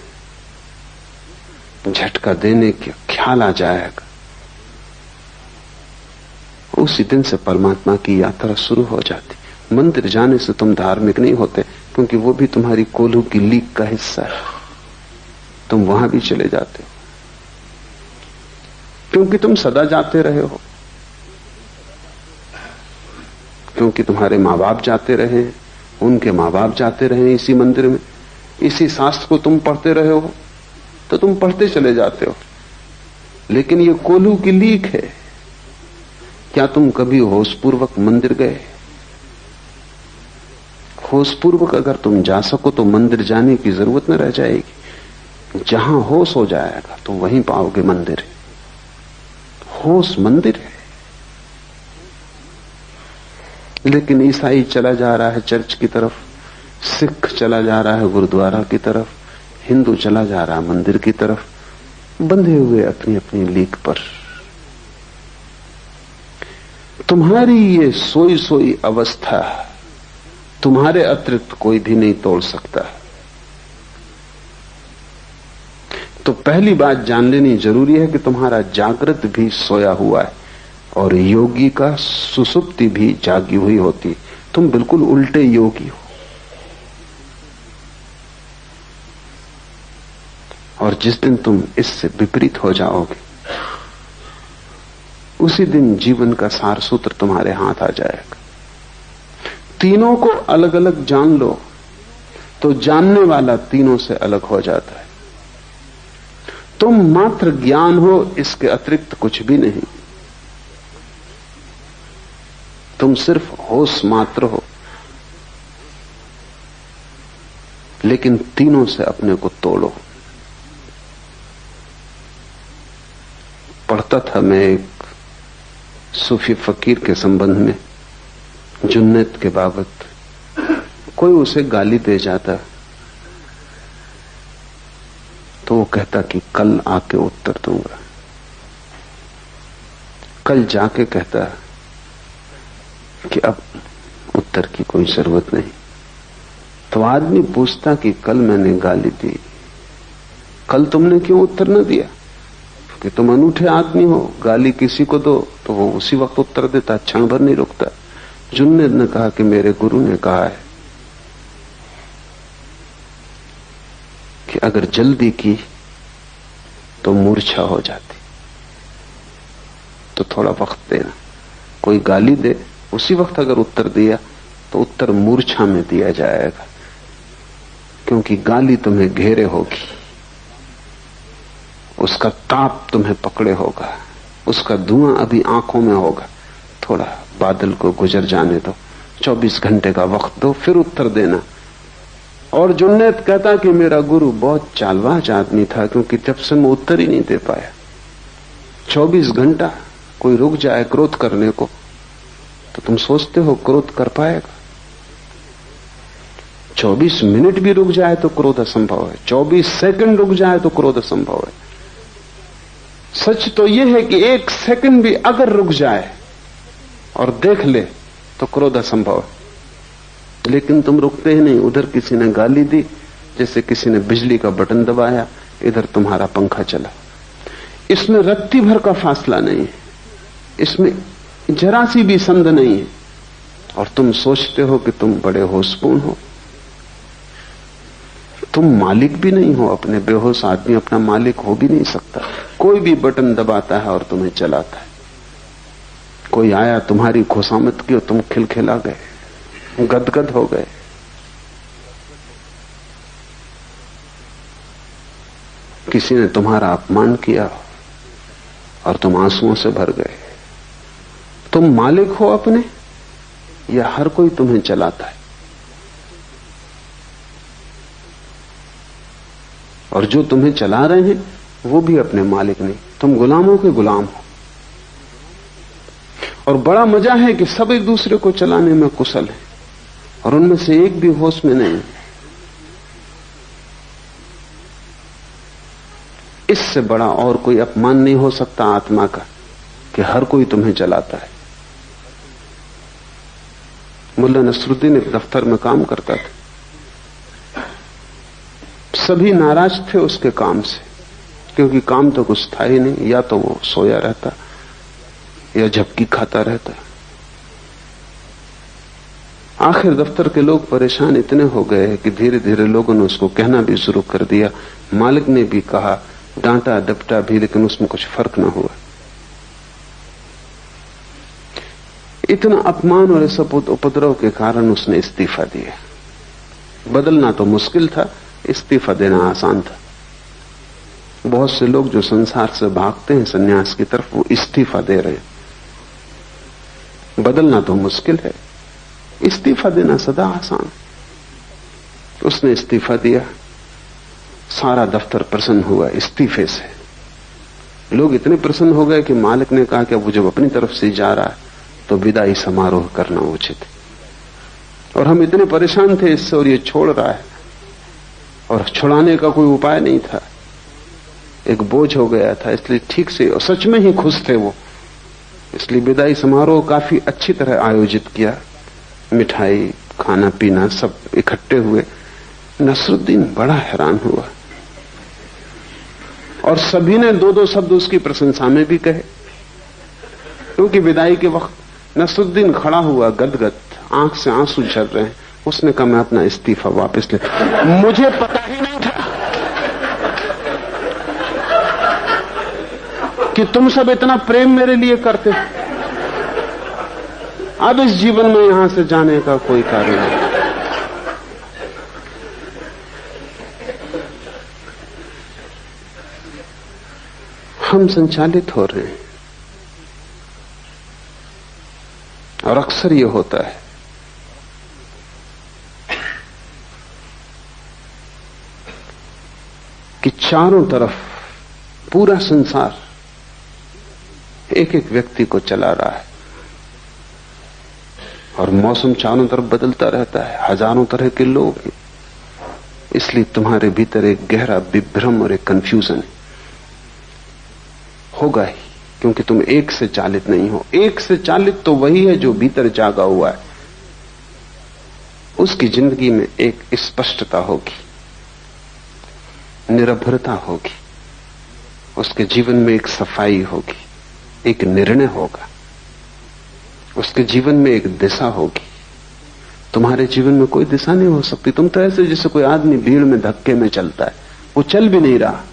झटका देने का ख्याल आ जाएगा, उसी दिन से परमात्मा की यात्रा शुरू हो जाती। मंदिर जाने से तुम धार्मिक नहीं होते, क्योंकि वो भी तुम्हारी कोल्हू की लीक का हिस्सा है। तुम वहां भी चले जाते हो क्योंकि तुम सदा जाते रहे हो, क्योंकि तुम्हारे मां बाप जाते रहे, उनके मां बाप जाते रहे इसी मंदिर में, इसी शास्त्र को तुम पढ़ते रहे हो, तो तुम पढ़ते चले जाते हो। लेकिन ये कोल्हू की लीक है। क्या तुम कभी होशपूर्वक मंदिर गए? होशपूर्वक अगर तुम जा सको तो मंदिर जाने की जरूरत न रह जाएगी। जहां होश हो जाएगा तो वहीं पाओगे मंदिर। होश मंदिर है। लेकिन ईसाई चला जा रहा है चर्च की तरफ, सिख चला जा रहा है गुरुद्वारा की तरफ, हिंदू चला जा रहा है मंदिर की तरफ, बंधे हुए अपनी अपनी लीक पर। तुम्हारी ये सोई सोई अवस्था तुम्हारे अतिरिक्त कोई भी नहीं तोड़ सकता। तो पहली बात जान लेनी जरूरी है कि तुम्हारा जागृत भी सोया हुआ है और योगी का सुसुप्ति भी जागी हुई होती। तुम बिल्कुल उल्टे योगी हो। और जिस दिन तुम इससे विपरीत हो जाओगे, उसी दिन जीवन का सार सूत्र तुम्हारे हाथ आ जाएगा। तीनों को अलग अलग जान लो तो जानने वाला तीनों से अलग हो जाता है। तुम मात्र ज्ञान हो, इसके अतिरिक्त कुछ भी नहीं। तुम सिर्फ होश मात्र हो, लेकिन तीनों से अपने को तोड़ो। पढ़ता था मैं एक सूफी फकीर के संबंध में, जुन्नत के बाबत। कोई उसे गाली दे जाता तो वो कहता कि कल आके उत्तर दूंगा। कल जाके कहता कि अब उत्तर की कोई जरूरत नहीं। तो आदमी पूछता कि कल मैंने गाली दी, कल तुमने क्यों उत्तर न दिया? कि तुम अनूठे आदमी हो, गाली किसी को दो तो वो उसी वक्त उत्तर देता, क्षण भर नहीं रुकता। जुन्नत ने कहा कि मेरे गुरु ने कहा है कि अगर जल्दी की तो मूर्छा हो जाती, तो थोड़ा वक्त देना। कोई गाली दे, उसी वक्त अगर उत्तर दिया तो उत्तर मूर्छा में दिया जाएगा, क्योंकि गाली तुम्हें घेरे होगी, उसका ताप तुम्हें पकड़े होगा, उसका धुआं अभी आंखों में होगा। थोड़ा बादल को गुजर जाने दो, 24 घंटे का वक्त दो, फिर उत्तर देना। और जुन्नत कहता कि मेरा गुरु बहुत चालबाज आदमी था, क्योंकि जब से मैं उत्तर ही नहीं दे पाया। 24 घंटा कोई रुक जाए क्रोध करने को तो तुम सोचते हो क्रोध कर पाएगा? 24 मिनट भी रुक जाए तो क्रोध असंभव है, 24 सेकंड रुक जाए तो क्रोध असंभव है। सच तो यह है कि 1 सेकंड भी अगर रुक जाए और देख ले तो क्रोध असंभव है। लेकिन तुम रुकते ही नहीं। उधर किसी ने गाली दी, जैसे किसी ने बिजली का बटन दबाया, इधर तुम्हारा पंखा चला। इसमें रत्ती भर का फासला नहीं है, इसमें जरा सी भी संद नहीं है, और तुम सोचते हो कि तुम बड़े होशपूर्ण हो। तुम मालिक भी नहीं हो अपने। बेहोश आदमी अपना मालिक हो भी नहीं सकता। कोई भी बटन दबाता है और तुम्हें चलाता है। कोई आया, तुम्हारी खुशामद की और तुम खिलखिला गए, गदगद हो गए। किसी ने तुम्हारा अपमान किया और तुम आंसुओं से भर गए। तुम मालिक हो अपने या हर कोई तुम्हें चलाता है? और जो तुम्हें चला रहे हैं वो भी अपने मालिक नहीं, तुम गुलामों के गुलाम हो। और बड़ा मजा है कि सब एक दूसरे को चलाने में कुशल है और उनमें से एक भी होश में नहीं। इससे बड़ा और कोई अपमान नहीं हो सकता आत्मा का कि हर कोई तुम्हें चलाता है। मुल्ला नसरुद्दीन एक दफ्तर में काम करता था। सभी नाराज थे उसके काम से, क्योंकि काम तो कुछ था ही नहीं। या तो वो सोया रहता या झपकी खाता रहता। आखिर दफ्तर के लोग परेशान इतने हो गए कि धीरे धीरे लोगों ने उसको कहना भी शुरू कर दिया। मालिक ने भी कहा, डांटा डपटा भी, लेकिन उसमें कुछ फर्क न हुआ। इतना अपमान और इस उपद्रव के कारण उसने इस्तीफा दिया। बदलना तो मुश्किल था, इस्तीफा देना आसान था। बहुत से लोग जो संसार से भागते हैं सन्यास की तरफ, वो इस्तीफा दे रहे हैं। बदलना तो मुश्किल है, इस्तीफा देना सदा आसान। उसने इस्तीफा दिया। सारा दफ्तर प्रसन्न हुआ इस्तीफे से। लोग इतने प्रसन्न हो गए कि मालिक ने कहा कि अब वो जब अपनी तरफ से जा रहा है तो विदाई समारोह करना उचित है। और हम इतने परेशान थे इससे, और ये छोड़ रहा है और छुड़ाने का कोई उपाय नहीं था। एक बोझ हो गया था, इसलिए ठीक से, और सच में ही खुश थे वो, इसलिए विदाई समारोह काफी अच्छी तरह आयोजित किया। मिठाई, खाना पीना सब इकट्ठे हुए। नसरुद्दीन बड़ा हैरान हुआ और सभी ने दो दो शब्द उसकी प्रशंसा में भी कहे, क्योंकि विदाई के वक्त नसरुद्दीन खड़ा हुआ गदगद, आंख से आंसू झर रहे हैं। उसने कहा, मैं अपना इस्तीफा वापस ले, मुझे पता ही नहीं था कि तुम सब इतना प्रेम मेरे लिए करते। अब इस जीवन में यहां से जाने का कोई कार्य नहीं। हम संचालित हो रहे हैं और अक्सर यह होता है कि चारों तरफ पूरा संसार एक एक व्यक्ति को चला रहा है और मौसम चारों तरफ बदलता रहता है, हजारों तरह के लोग हैं। इसलिए तुम्हारे भीतर एक गहरा विभ्रम और एक कंफ्यूजन होगा ही, क्योंकि तुम एक से चालित नहीं हो। एक से चालित तो वही है जो भीतर जागा हुआ है। उसकी जिंदगी में एक स्पष्टता होगी, निरभ्रता होगी, उसके जीवन में एक सफाई होगी, एक निर्णय होगा, उसके जीवन में एक दिशा होगी। तुम्हारे जीवन में कोई दिशा नहीं हो सकती। तुम तो ऐसे जैसे कोई आदमी भीड़ में धक्के में चलता है, वो चल भी नहीं रहा,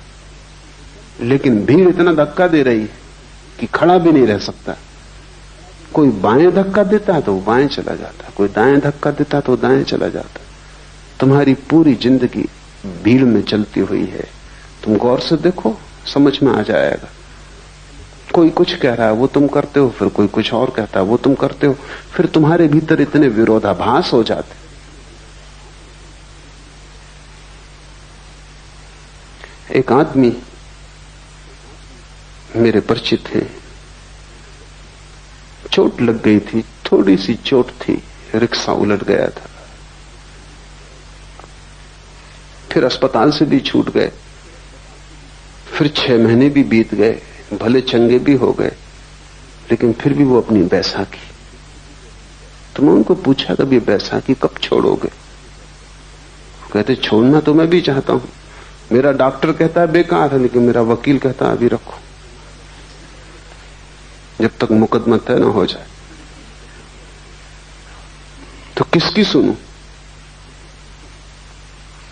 लेकिन भीड़ इतना धक्का दे रही है कि खड़ा भी नहीं रह सकता। कोई बाएं धक्का देता है तो वो बाएं चला जाता है, कोई दाएं धक्का देता है तो दाएं चला जाता है। तुम्हारी पूरी जिंदगी भीड़ में चलती हुई है। तुम गौर से देखो, समझ में आ जाएगा। कोई कुछ कह रहा है वो तुम करते हो, फिर कोई कुछ और कहता है वो तुम करते हो, फिर तुम्हारे भीतर इतने विरोधाभास हो जाते। एक आदमी मेरे परिचित हैं, चोट लग गई थी, थोड़ी सी चोट थी, रिक्शा उलट गया था, फिर अस्पताल से भी छूट गए, फिर 6 महीने भी बीत गए, भले चंगे भी हो गए, लेकिन फिर भी वो अपनी बैसाखी। तो मैं उनको पूछा, कब ये बैसाखी कब छोड़ोगे? कहते, छोड़ना तो मैं भी चाहता हूं, मेरा डॉक्टर कहता है बेकार है, लेकिन मेरा वकील कहता है अभी रखो, जब तक मुकदमा तय न हो जाए। तो किसकी सुनूं?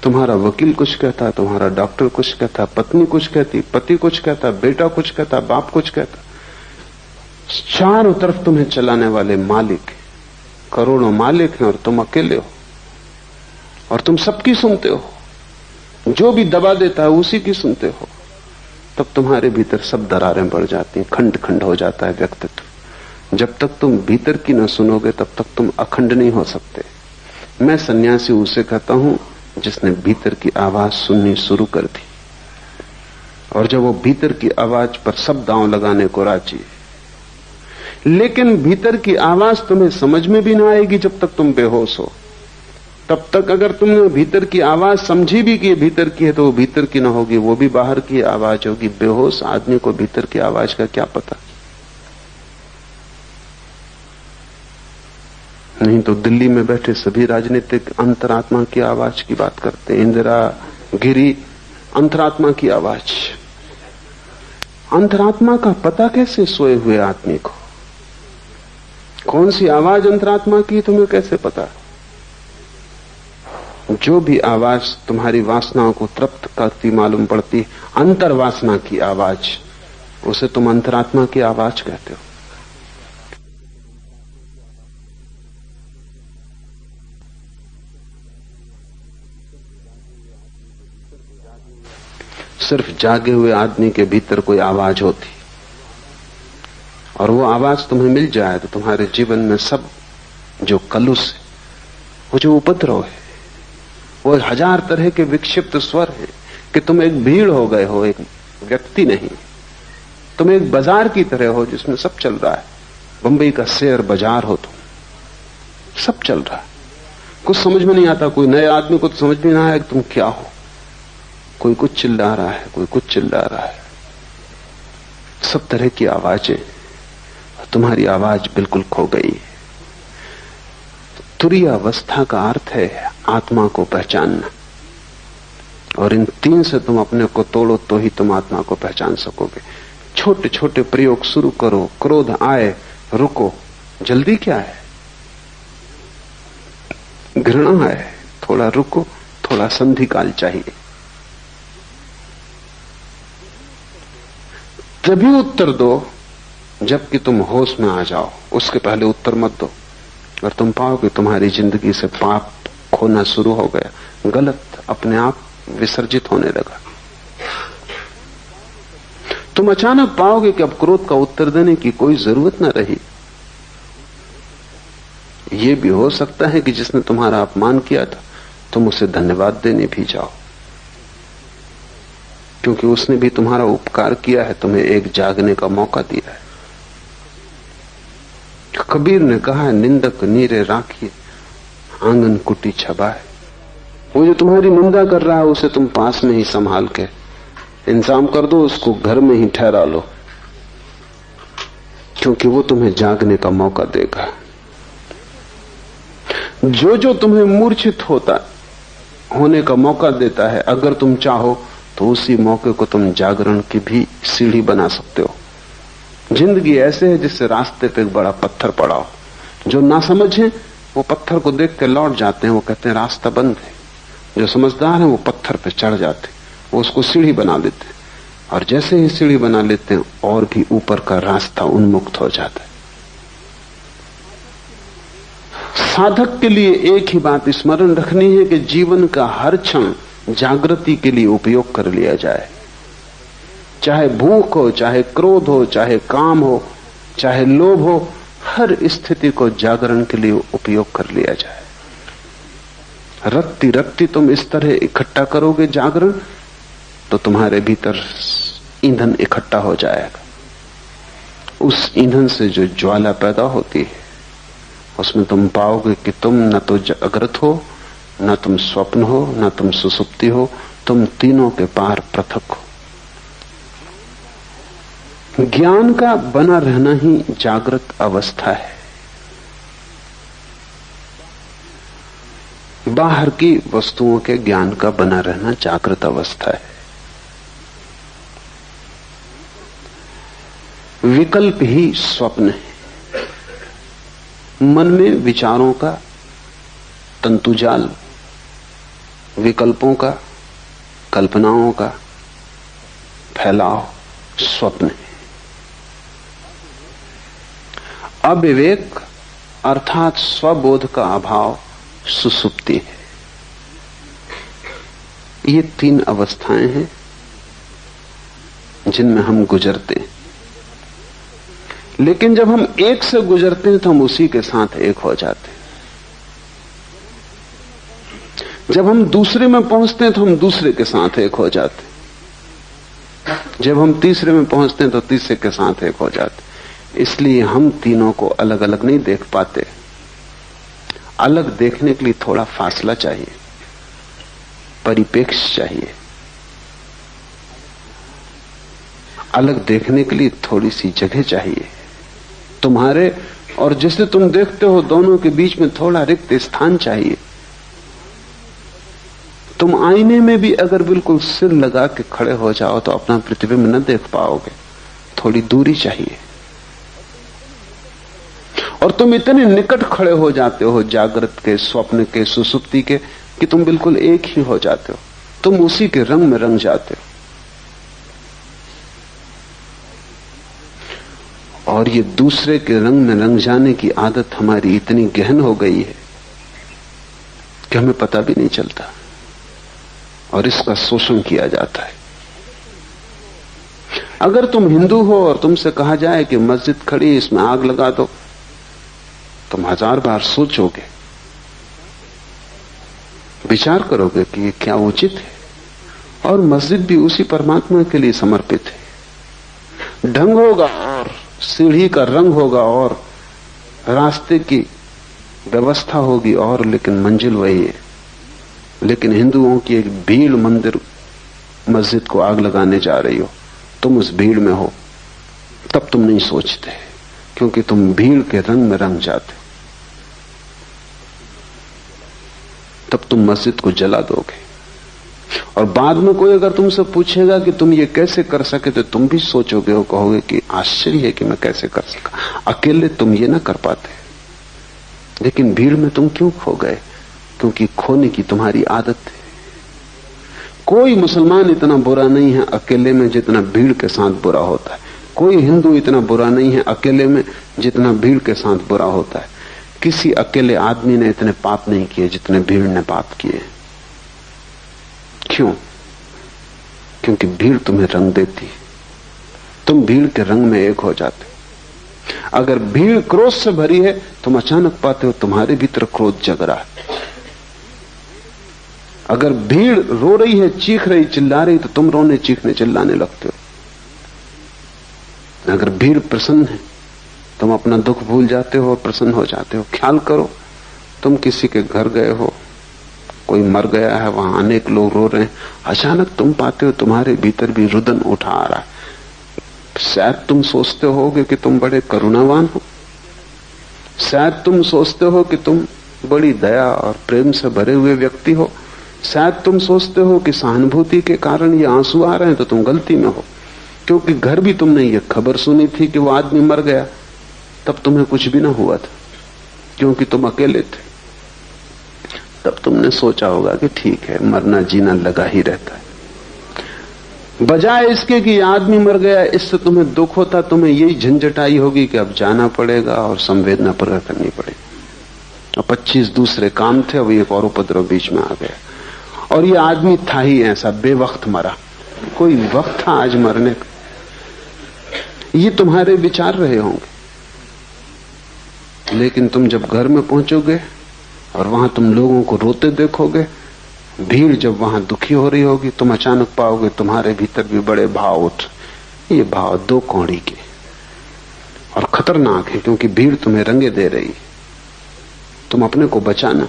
तुम्हारा वकील कुछ कहता, तुम्हारा डॉक्टर कुछ कहता, पत्नी कुछ कहती, पति कुछ कहता, बेटा कुछ कहता, बाप कुछ कहता। चारों तरफ तुम्हें चलाने वाले मालिक, करोड़ों मालिक हैं और तुम अकेले हो, और तुम सबकी सुनते हो। जो भी दबा देता है उसी की सुनते हो। तब तुम्हारे भीतर सब दरारें बढ़ जाती हैं, खंड खंड हो जाता है व्यक्तित्व। जब तक तुम भीतर की न सुनोगे तब तक तुम अखंड नहीं हो सकते। मैं सन्यासी उसे कहता हूं जिसने भीतर की आवाज सुननी शुरू कर दी। और जब वो भीतर की आवाज पर सब दांव लगाने को राजी है। लेकिन भीतर की आवाज तुम्हें समझ में भी ना आएगी जब तक तुम बेहोश हो। तब तक अगर तुमने भीतर की आवाज समझी भी कि भीतर की है तो वो भीतर की ना होगी, वो भी बाहर की आवाज होगी। बेहोश आदमी को भीतर की आवाज का क्या पता। नहीं तो दिल्ली में बैठे सभी राजनीतिक अंतरात्मा की आवाज की बात करते हैं। इंदिरा, गिरी, अंतरात्मा की आवाज। अंतरात्मा का पता कैसे सोए हुए आदमी को? कौन सी आवाज अंतरात्मा की तुम्हें कैसे पता? जो भी आवाज तुम्हारी वासनाओं को तृप्त करती मालूम पड़ती, अंतर्वासना की आवाज, उसे तुम अंतरात्मा की आवाज कहते हो। सिर्फ जागे हुए आदमी के भीतर कोई आवाज होती, और वो आवाज तुम्हें मिल जाए तो तुम्हारे जीवन में सब जो कलुष है, वो जो उपद्रव है, वो 1000 तरह के विक्षिप्त स्वर हैं कि तुम एक भीड़ हो गए हो, एक व्यक्ति नहीं। तुम एक बाजार की तरह हो जिसमें सब चल रहा है। बंबई का शेयर बाजार हो तुम, सब चल रहा है। कुछ समझ में नहीं आता। कोई नए आदमी को तो समझ में ना आया कि तुम क्या हो। कोई कुछ चिल्ला रहा है, कोई कुछ चिल्ला रहा है, सब तरह की आवाजें। तुम्हारी आवाज बिल्कुल खो गई है। तुरीय अवस्था का अर्थ है आत्मा को पहचानना, और इन 3 से तुम अपने को तोड़ो तो ही तुम आत्मा को पहचान सकोगे। छोटे छोटे प्रयोग शुरू करो। क्रोध आए, रुको, जल्दी क्या है? घृणा आए, थोड़ा रुको, थोड़ा संधि काल चाहिए। तभी उत्तर दो जबकि तुम होश में आ जाओ। उसके पहले उत्तर मत दो, और तुम पाओगे तुम्हारी जिंदगी से पाप खोना शुरू हो गया। गलत अपने आप विसर्जित होने लगा। तुम अचानक पाओगे कि अब क्रोध का उत्तर देने की कोई जरूरत न रही। यह भी हो सकता है कि जिसने तुम्हारा अपमान किया था तुम उसे धन्यवाद देने भी जाओ, क्योंकि उसने भी तुम्हारा उपकार किया है, तुम्हें एक जागने का मौका दिया है। कबीर ने कहा है, निंदक नीरे राखिए आंगन कुटी छबाए। वो जो तुम्हारी निंदा कर रहा है उसे तुम पास में ही संभाल के इंतजाम कर दो, उसको घर में ही ठहरा लो, क्योंकि वो तुम्हें जागने का मौका देगा। जो जो तुम्हें मूर्छित होने का मौका देता है, अगर तुम चाहो तो उसी मौके को तुम जागरण की भी सीढ़ी बना सकते हो। जिंदगी ऐसे है जिससे रास्ते पे एक बड़ा पत्थर पड़ा हो। जो ना समझे वो पत्थर को देख के लौट जाते हैं, वो कहते हैं रास्ता बंद है। जो समझदार है वो पत्थर पे चढ़ जाते, वो उसको सीढ़ी बना लेते, और जैसे ही सीढ़ी बना लेते हैं और भी ऊपर का रास्ता उन्मुक्त हो जाता है। साधक के लिए एक ही बात स्मरण रखनी है कि जीवन का हर क्षण जागृति के लिए उपयोग कर लिया जाए। चाहे भूख हो, चाहे क्रोध हो, चाहे काम हो, चाहे लोभ हो, हर स्थिति को जागरण के लिए उपयोग कर लिया जाए। रत्ती रत्ती तुम इस तरह इकट्ठा करोगे जागरण, तो तुम्हारे भीतर ईंधन इकट्ठा हो जाएगा। उस ईंधन से जो ज्वाला पैदा होती है उसमें तुम पाओगे कि तुम न तो जागृत हो, न तुम स्वप्न हो, न तुम सुसुप्ति हो, तुम तीनों के पार पृथक हो। ज्ञान का बना रहना ही जागृत अवस्था है। बाहर की वस्तुओं के ज्ञान का बना रहना जागृत अवस्था है। विकल्प ही स्वप्न है। मन में विचारों का तंतुजाल, विकल्पों का, कल्पनाओं का फैलाव स्वप्न है। अविवेक अर्थात स्वबोध का अभाव सुसुप्ति है। ये 3 अवस्थाएं हैं जिनमें हम गुजरते हैं। लेकिन जब हम एक से गुजरते हैं तो हम उसी के साथ एक हो जाते हैं। जब हम दूसरे में पहुंचते हैं तो हम दूसरे के साथ एक हो जाते हैं। जब हम तीसरे में पहुंचते हैं तो तीसरे के साथ एक हो जाते। इसलिए हम तीनों को अलग अलग नहीं देख पाते। अलग देखने के लिए थोड़ा फासला चाहिए, परिपेक्ष चाहिए। अलग देखने के लिए थोड़ी सी जगह चाहिए। तुम्हारे और जिसे तुम देखते हो दोनों के बीच में थोड़ा रिक्त स्थान चाहिए। तुम आईने में भी अगर बिल्कुल सिर लगा के खड़े हो जाओ तो अपना प्रतिबिंब न देख पाओगे, थोड़ी दूरी चाहिए। और तुम इतने निकट खड़े हो जाते हो जागृत के, स्वप्न के, सुसुप्ति के, कि तुम बिल्कुल एक ही हो जाते हो। तुम उसी के रंग में रंग जाते हो। और ये दूसरे के रंग में रंग जाने की आदत हमारी इतनी गहन हो गई है कि हमें पता भी नहीं चलता और इसका शोषण किया जाता है। अगर तुम हिंदू हो और तुमसे कहा जाए कि मस्जिद खड़ी, इसमें आग लगा दो, तुम 1000 बार सोचोगे, विचार करोगे कि ये क्या उचित है। और मस्जिद भी उसी परमात्मा के लिए समर्पित है। ढंग होगा और सीढ़ी का रंग होगा और रास्ते की व्यवस्था होगी और, लेकिन मंजिल वही है। लेकिन हिंदुओं की एक भीड़ मंदिर मस्जिद को आग लगाने जा रही हो, तुम उस भीड़ में हो, तब तुम नहीं सोचते, क्योंकि तुम भीड़ के रंग में रंग जाते। तब तुम मस्जिद को जला दोगे। और बाद में कोई अगर तुमसे पूछेगा कि तुम ये कैसे कर सके, तो तुम भी सोचोगे और कहोगे कि आश्चर्य है कि मैं कैसे कर सका। अकेले तुम ये ना कर पाते, लेकिन भीड़ में तुम क्यों खो गए? क्योंकि खोने की तुम्हारी आदत है। कोई मुसलमान इतना बुरा नहीं है अकेले में जितना भीड़ के साथ बुरा होता है। कोई हिंदू इतना बुरा नहीं है अकेले में जितना भीड़ के साथ बुरा होता है। किसी अकेले आदमी ने इतने पाप नहीं किए जितने भीड़ ने पाप किए। क्यों? क्योंकि भीड़ तुम्हें रंग देती है। तुम भीड़ के रंग में एक हो जाते। अगर भीड़ क्रोध से भरी है, तुम अचानक पाते हो तुम्हारे भीतर क्रोध जग रहा है। अगर भीड़ रो रही है, चीख रही, चिल्ला रही, तो तुम रोने, चीखने, चिल्लाने लगते हो। अगर भीड़ प्रसन्न है, तुम अपना दुख भूल जाते हो और प्रसन्न हो जाते हो। ख्याल करो, तुम किसी के घर गए हो, कोई मर गया है, वहां अनेक लोग रो रहे हैं, अचानक तुम पाते हो तुम्हारे भीतर भी रुदन उठा आ रहा है। शायद तुम सोचते होगे कि तुम बड़े करुणावान हो, शायद तुम सोचते हो कि तुम बड़ी दया और प्रेम से भरे हुए व्यक्ति हो, शायद तुम सोचते हो कि सहानुभूति के कारण ये आंसू आ रहे हैं, तो तुम गलती में हो। क्योंकि घर भी तुमने ये खबर सुनी थी कि वो आदमी मर गया, तब तुम्हें कुछ भी ना हुआ था, क्योंकि तुम अकेले थे। तब तुमने सोचा होगा कि ठीक है, मरना जीना लगा ही रहता है। बजाय इसके कि आदमी मर गया, इससे तुम्हें दुख होता, तुम्हें यही झंझट आई होगी कि अब जाना पड़ेगा और संवेदना प्रकट करनी पड़ेगी। और 25 दूसरे काम थे, अब एक और उपद्रव बीच में आ गया। और ये आदमी था ही ऐसा, बेवक्त मरा। कोई वक्त था आज मरने का? ये तुम्हारे विचार रहे होंगे। लेकिन तुम जब घर में पहुंचोगे और वहां तुम लोगों को रोते देखोगे, भीड़ जब वहां दुखी हो रही होगी, तुम अचानक पाओगे तुम्हारे भीतर भी बड़े भाव उठ। ये भाव 2 कौड़ी के और खतरनाक है, क्योंकि भीड़ तुम्हें रंगे दे रही। तुम अपने को बचाना।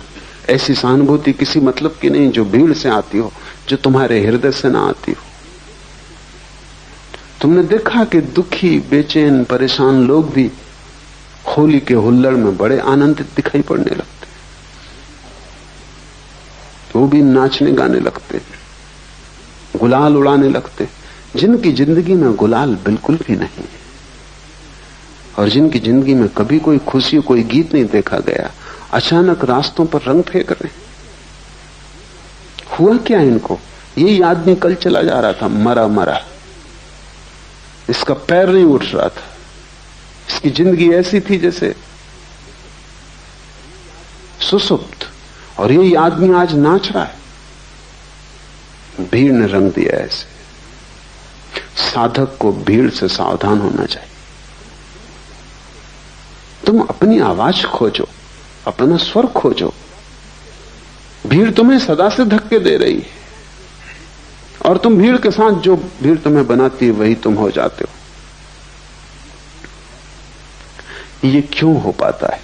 ऐसी सहानुभूति किसी मतलब की नहीं जो भीड़ से आती हो, जो तुम्हारे हृदय से ना आती हो। तुमने देखा कि दुखी, बेचैन, परेशान लोग भी होली के हुल्लड़ में बड़े आनंदित दिखाई पड़ने लगते। वो भी नाचने गाने लगते, गुलाल उड़ाने लगते। जिनकी जिंदगी में गुलाल बिल्कुल भी नहीं है और जिनकी जिंदगी में कभी कोई खुशी, कोई गीत नहीं देखा गया, अचानक रास्तों पर रंग फेंक रहे। हुआ क्या इनको? यही आदमी कल चला जा रहा था, मरा मरा, इसका पैर नहीं उठ रहा था, इसकी जिंदगी ऐसी थी जैसे सुसुप्त, और यही आदमी आज नाच रहा है। भीड़ ने रंग दिया ऐसे। साधक को भीड़ से सावधान होना चाहिए। तुम अपनी आवाज खोजो, अपना स्वर खोजो। भीड़ तुम्हें सदा से धक्के दे रही है। और तुम भीड़ के साथ, जो भीड़ तुम्हें बनाती है वही तुम हो जाते हो। ये क्यों हो पाता है?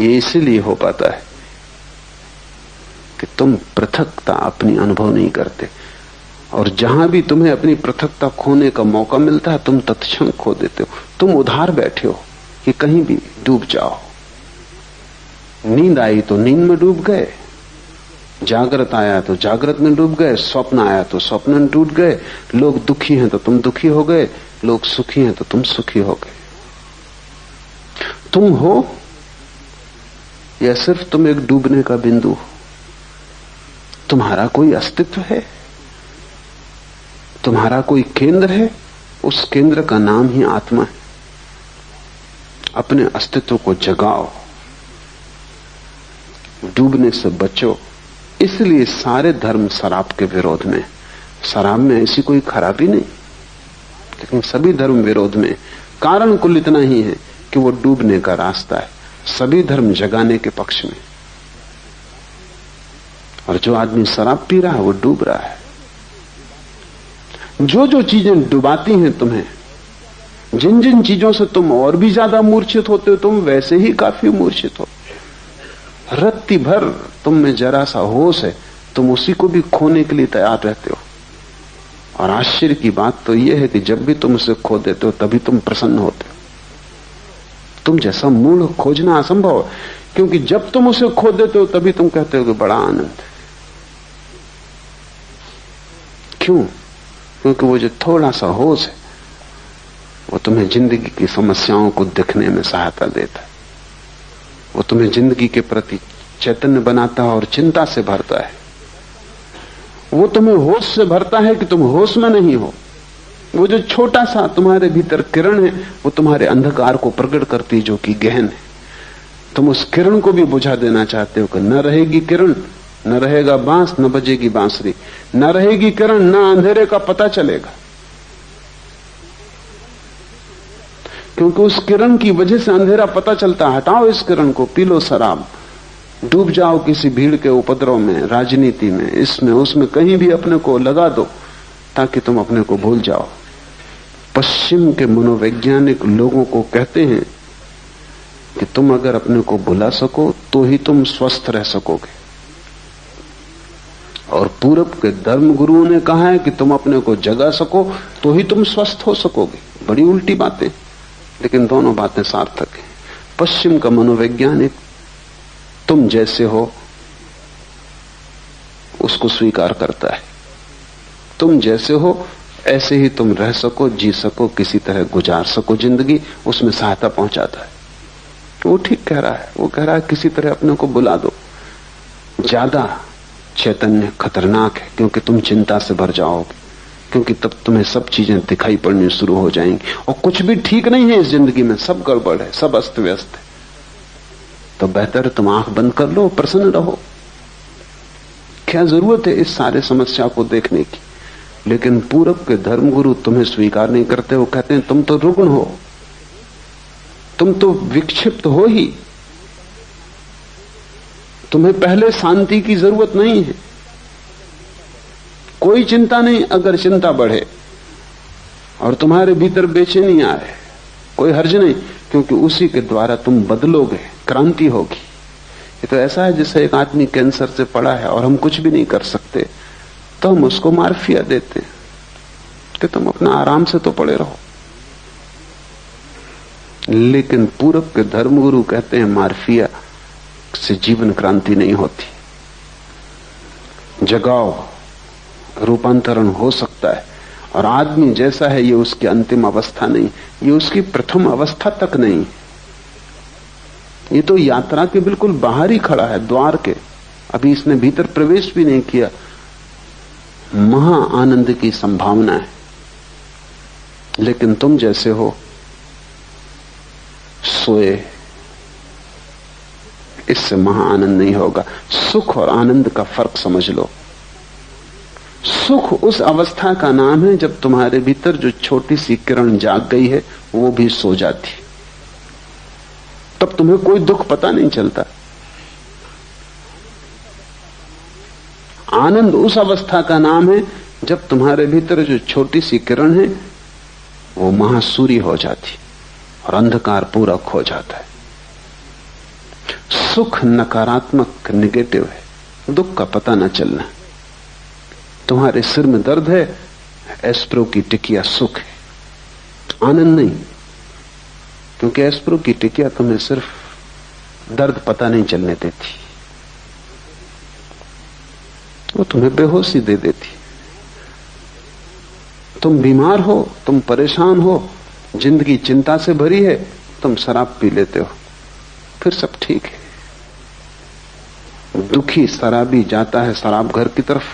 ये इसलिए हो पाता है कि तुम पृथकता अपनी अनुभव नहीं करते, और जहां भी तुम्हें अपनी पृथकता खोने का मौका मिलता है तुम तत्क्षण खो देते हो। तुम उधार बैठे हो कि कहीं भी डूब जाओ। नींद आई तो नींद में डूब गए, जागृत आया तो जागृत में डूब गए, स्वप्न आया तो स्वप्न में डूब गए। लोग दुखी हैं तो तुम दुखी हो गए, लोग सुखी हैं तो तुम सुखी हो गए। तुम हो या सिर्फ तुम एक डूबने का बिंदु हो? तुम्हारा कोई अस्तित्व है? तुम्हारा कोई केंद्र है? उस केंद्र का नाम ही आत्मा है। अपने अस्तित्व को जगाओ, डूबने से बचो। इसलिए सारे धर्म शराब के विरोध में। शराब में ऐसी कोई खराबी नहीं, लेकिन सभी धर्म विरोध में। कारण कुल इतना ही है कि वो डूबने का रास्ता है। सभी धर्म जगाने के पक्ष में, और जो आदमी शराब पी रहा है वो डूब रहा है। जो जो चीजें डुबाती हैं तुम्हें, जिन जिन चीजों से तुम और भी ज्यादा मूर्छित होते हो, तुम वैसे ही काफी मूर्छित हो। रत्ती भर तुम में जरा सा होश है, तुम उसी को भी खोने के लिए तैयार रहते हो। और आश्चर्य की बात तो यह है कि जब भी तुम उसे खो देते हो तभी तुम प्रसन्न होते हो। तुम जैसा मूल खोजना असंभव है, क्योंकि जब तुम उसे खो देते हो तभी तुम कहते हो कि बड़ा आनंद है। क्यों? क्योंकि वो जो थोड़ा सा होश है वो तुम्हें जिंदगी की समस्याओं को देखने में सहायता देता है। वो तुम्हें जिंदगी के प्रति चैतन्य बनाता है और चिंता से भरता है। वो तुम्हें होश से भरता है कि तुम होश में नहीं हो। वो जो छोटा सा तुम्हारे भीतर किरण है वो तुम्हारे अंधकार को प्रकट करती है, जो कि गहन है। तुम उस किरण को भी बुझा देना चाहते हो कि न रहेगी किरण, न रहेगा बांस, न बजेगी बांसुरी। न रहेगी किरण, न अंधेरे का पता चलेगा। क्योंकि उस किरण की वजह से अंधेरा पता चलता। हटाओ इस किरण को, पी लो शराब, डूब जाओ किसी भीड़ के उपद्रव में, राजनीति में, इसमें उसमें, कहीं भी अपने को लगा दो ताकि तुम अपने को भूल जाओ। पश्चिम के मनोवैज्ञानिक लोगों को कहते हैं कि तुम अगर अपने को भुला सको तो ही तुम स्वस्थ रह सकोगे, और पूरब के धर्म गुरुओं ने कहा है कि तुम अपने को जगा सको तो ही तुम स्वस्थ हो सकोगे। बड़ी उल्टी बातें, लेकिन दोनों बातें सार्थक हैं। पश्चिम का मनोवैज्ञानिक तुम जैसे हो उसको स्वीकार करता है। तुम जैसे हो ऐसे ही तुम रह सको, जी सको, किसी तरह गुजार सको जिंदगी, उसमें सहायता पहुंचाता है। वो ठीक कह रहा है। वो कह रहा है किसी तरह अपने को बुला दो। ज्यादा चैतन्य खतरनाक है, क्योंकि तुम चिंता से भर जाओगे, क्योंकि तब तुम्हें सब चीजें दिखाई पड़नी शुरू हो जाएंगी और कुछ भी ठीक नहीं है इस जिंदगी में, सब गड़बड़ है, सब अस्त व्यस्त है। तो बेहतर तुम आंख बंद कर लो, प्रसन्न रहो। क्या जरूरत है इस सारे समस्या को देखने की? लेकिन पूरब के धर्मगुरु तुम्हें स्वीकार नहीं करते। वो कहते हैं तुम तो रुग्ण हो, तुम तो विक्षिप्त हो ही, तुम्हें पहले शांति की जरूरत नहीं है। कोई चिंता नहीं, अगर चिंता बढ़े और तुम्हारे भीतर बेचैनी आए, कोई हर्ज नहीं, क्योंकि उसी के द्वारा तुम बदलोगे, क्रांति होगी। ये तो ऐसा है जैसे एक आदमी कैंसर से पड़ा है और हम कुछ भी नहीं कर सकते, तो हम उसको मार्फिया देते कि तुम अपना आराम से तो पड़े रहो। लेकिन पूरब के धर्मगुरु कहते हैं मार्फिया से जीवन क्रांति नहीं होती। जगाओ, रूपांतरण हो सकता है। और आदमी जैसा है ये उसकी अंतिम अवस्था नहीं, ये उसकी प्रथम अवस्था तक नहीं। ये तो यात्रा के बिल्कुल बाहर ही खड़ा है, द्वार के। अभी इसने भीतर प्रवेश भी नहीं किया। महा आनंद की संभावना है, लेकिन तुम जैसे हो सोए, इससे महा आनंद नहीं होगा। सुख और आनंद का फर्क समझ लो। सुख उस अवस्था का नाम है जब तुम्हारे भीतर जो छोटी सी किरण जाग गई है वो भी सो जाती, तब तुम्हें कोई दुख पता नहीं चलता। आनंद उस अवस्था का नाम है जब तुम्हारे भीतर जो छोटी सी किरण है वो महासूर्य हो जाती और अंधकार पूरा खो जाता है। सुख नकारात्मक निगेटिव है, दुख का पता न चलना। तुम्हारे सिर में दर्द है, एस्प्रो की टिकिया सुख है, आनंद नहीं, क्योंकि एस्प्रो की टिकिया तुम्हें सिर्फ दर्द पता नहीं चलने देती, वो तुम्हें बेहोशी दे देती। तुम बीमार हो, तुम परेशान हो, जिंदगी चिंता से भरी है, तुम शराब पी लेते हो, फिर सब ठीक है। दुखी शराबी जाता है शराब घर की तरफ,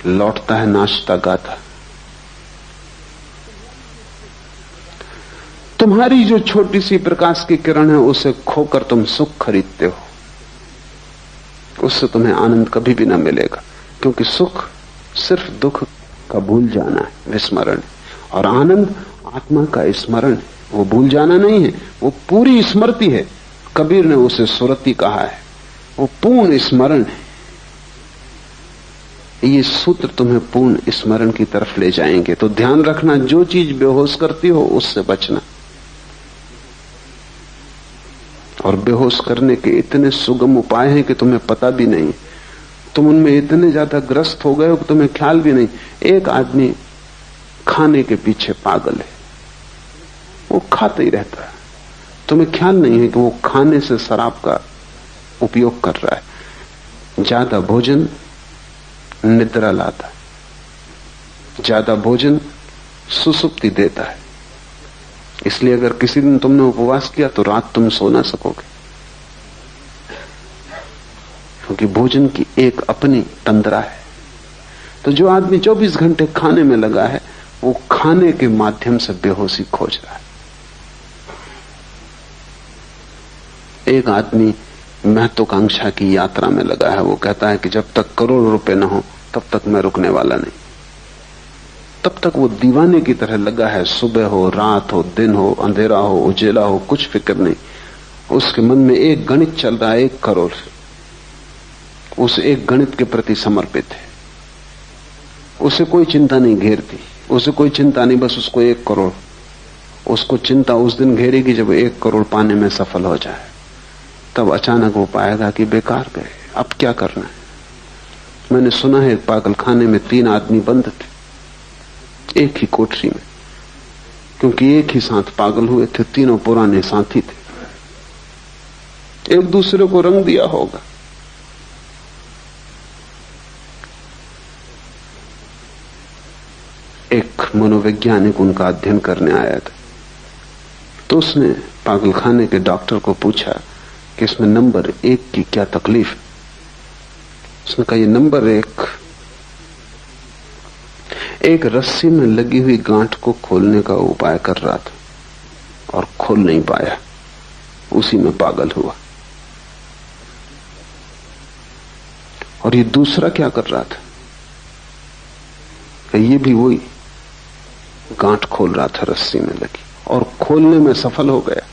लौटता है नाचता गाता। तुम्हारी जो छोटी सी प्रकाश की किरण है उसे खोकर तुम सुख खरीदते हो, उससे तुम्हें आनंद कभी भी ना मिलेगा, क्योंकि सुख सिर्फ दुख का भूल जाना है, विस्मरण। और आनंद आत्मा का स्मरण है, वो भूल जाना नहीं है, वो पूरी स्मृति है। कबीर ने उसे सुरति कहा है, वो पूर्ण स्मरण है। ये सूत्र तुम्हें पूर्ण स्मरण की तरफ ले जाएंगे। तो ध्यान रखना, जो चीज बेहोश करती हो उससे बचना। और बेहोश करने के इतने सुगम उपाय हैं कि तुम्हें पता भी नहीं, तुम उनमें इतने ज्यादा ग्रस्त हो गए हो कि तुम्हें ख्याल भी नहीं। एक आदमी खाने के पीछे पागल है, वो खाता ही रहता है, तुम्हें ख्याल नहीं है कि वो खाने से शराब का उपयोग कर रहा है। ज्यादा भोजन निद्रा लाता है, ज्यादा भोजन सुसुप्ति देता है। इसलिए अगर किसी दिन तुमने उपवास किया तो रात तुम सो ना सकोगे, क्योंकि भोजन की एक अपनी तंद्रा है। तो जो आदमी 24 घंटे खाने में लगा है, वो खाने के माध्यम से बेहोशी खोज रहा है। एक आदमी महत्वाकांक्षा की यात्रा में लगा है, वो कहता है कि जब तक करोड़ रुपए न हो तब तक मैं रुकने वाला नहीं। तब तक वो दीवाने की तरह लगा है, सुबह हो, रात हो, दिन हो, अंधेरा हो, उजेला हो, कुछ फिक्र नहीं। उसके मन में एक गणित चल रहा है, 1 करोड़। उस एक गणित के प्रति समर्पित है, उसे कोई चिंता नहीं घेरती, उसे कोई चिंता नहीं, बस उसको 1 करोड़। उसको चिंता उस दिन घेरेगी जब 1 करोड़ पाने में सफल हो जाए, तब अचानक वो पाएगा कि बेकार गए, अब क्या करना है। मैंने सुना है पागल खाने में 3 आदमी बंद थे एक ही कोठरी में, क्योंकि एक ही साथ पागल हुए थे, तीनों पुराने साथी थे, एक दूसरे को रंग दिया होगा। एक मनोवैज्ञानिक उनका अध्ययन करने आया था, तो उसने पागलखाने के डॉक्टर को पूछा कि इसमें नंबर 1 की क्या तकलीफ है। उसने कहा, ये नंबर 1 एक रस्सी में लगी हुई गांठ को खोलने का उपाय कर रहा था और खोल नहीं पाया, उसी में पागल हुआ। और ये दूसरा क्या कर रहा था, ये भी वही गांठ खोल रहा था रस्सी में लगी, और खोलने में सफल हो गया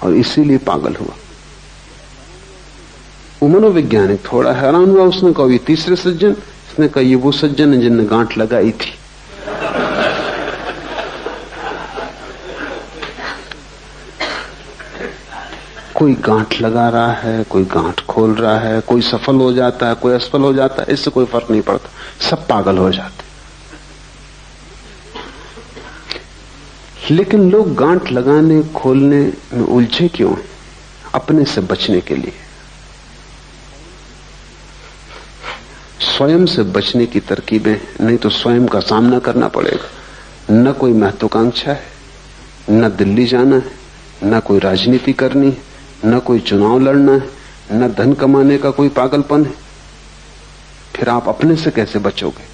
और इसीलिए पागल हुआ। वो मनोवैज्ञानिक थोड़ा हैरान हुआ। उसने कहा, ये तीसरे सज्जन? उसने कहा, ये वो सज्जन है जिनने गांठ लगाई थी। कोई गांठ लगा रहा है, कोई गांठ खोल रहा है, कोई सफल हो जाता है, कोई असफल हो जाता है, इससे कोई फर्क नहीं पड़ता, सब पागल हो जाते। लेकिन लोग गांठ लगाने खोलने में उलझे क्यों हैं? अपने से बचने के लिए। स्वयं से बचने की तरकीबें, नहीं तो स्वयं का सामना करना पड़ेगा। न कोई महत्वाकांक्षा है, न दिल्ली जाना है, न कोई राजनीति करनी है, न कोई चुनाव लड़ना है, न धन कमाने का कोई पागलपन है। फिर आप अपने से कैसे बचोगे?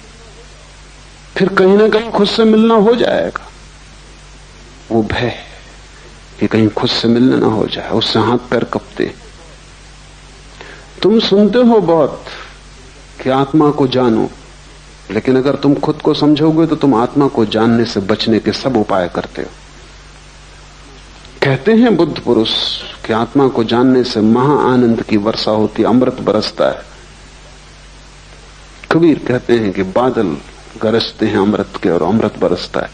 फिर कहीं ना कहीं खुद से मिलना हो जाएगा। वो भय कि कहीं खुद से मिलना ना हो जाए, उससे हाथ पैर कपते। तुम सुनते हो बहुत कि आत्मा को जानो, लेकिन अगर तुम खुद को समझोगे तो तुम आत्मा को जानने से बचने के सब उपाय करते हो। कहते हैं बुद्ध पुरुष कि आत्मा को जानने से महा आनंद की वर्षा होती, अमृत बरसता है। कबीर कहते हैं कि बादल गरजते हैं अमृत के और अमृत बरसता है,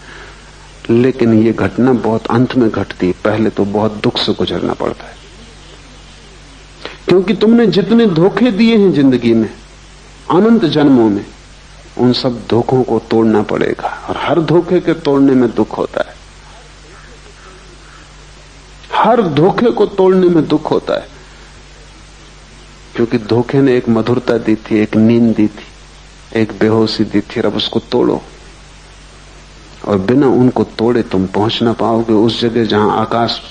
लेकिन ये घटना बहुत अंत में घटती है, पहले तो बहुत दुख से गुजरना पड़ता है। क्योंकि तुमने जितने धोखे दिए हैं जिंदगी में अनंत जन्मों में, उन सब धोखों को तोड़ना पड़ेगा, और हर धोखे के तोड़ने में दुख होता है। हर धोखे को तोड़ने में दुख होता है, क्योंकि धोखे ने एक मधुरता दी थी, एक नींद दी थी, एक बेहोशी दी थी। अब उसको तोड़ो, और बिना उनको तोड़े तुम पहुंच ना पाओगे उस जगह जहां आकाश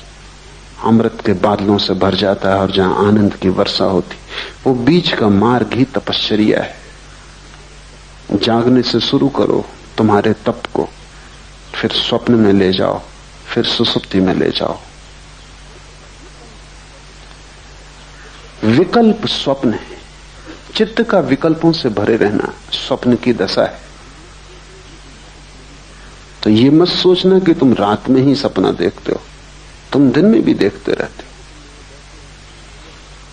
अमृत के बादलों से भर जाता है और जहां आनंद की वर्षा होती। वो बीच का मार्ग ही तपश्चर्या है। जागने से शुरू करो तुम्हारे तप को, फिर स्वप्न में ले जाओ, फिर सुसुप्ति में ले जाओ। विकल्प स्वप्न है, चित्त का विकल्पों से भरे रहना स्वप्न की दशा है। तो ये मत सोचना कि तुम रात में ही सपना देखते हो, तुम दिन में भी देखते रहते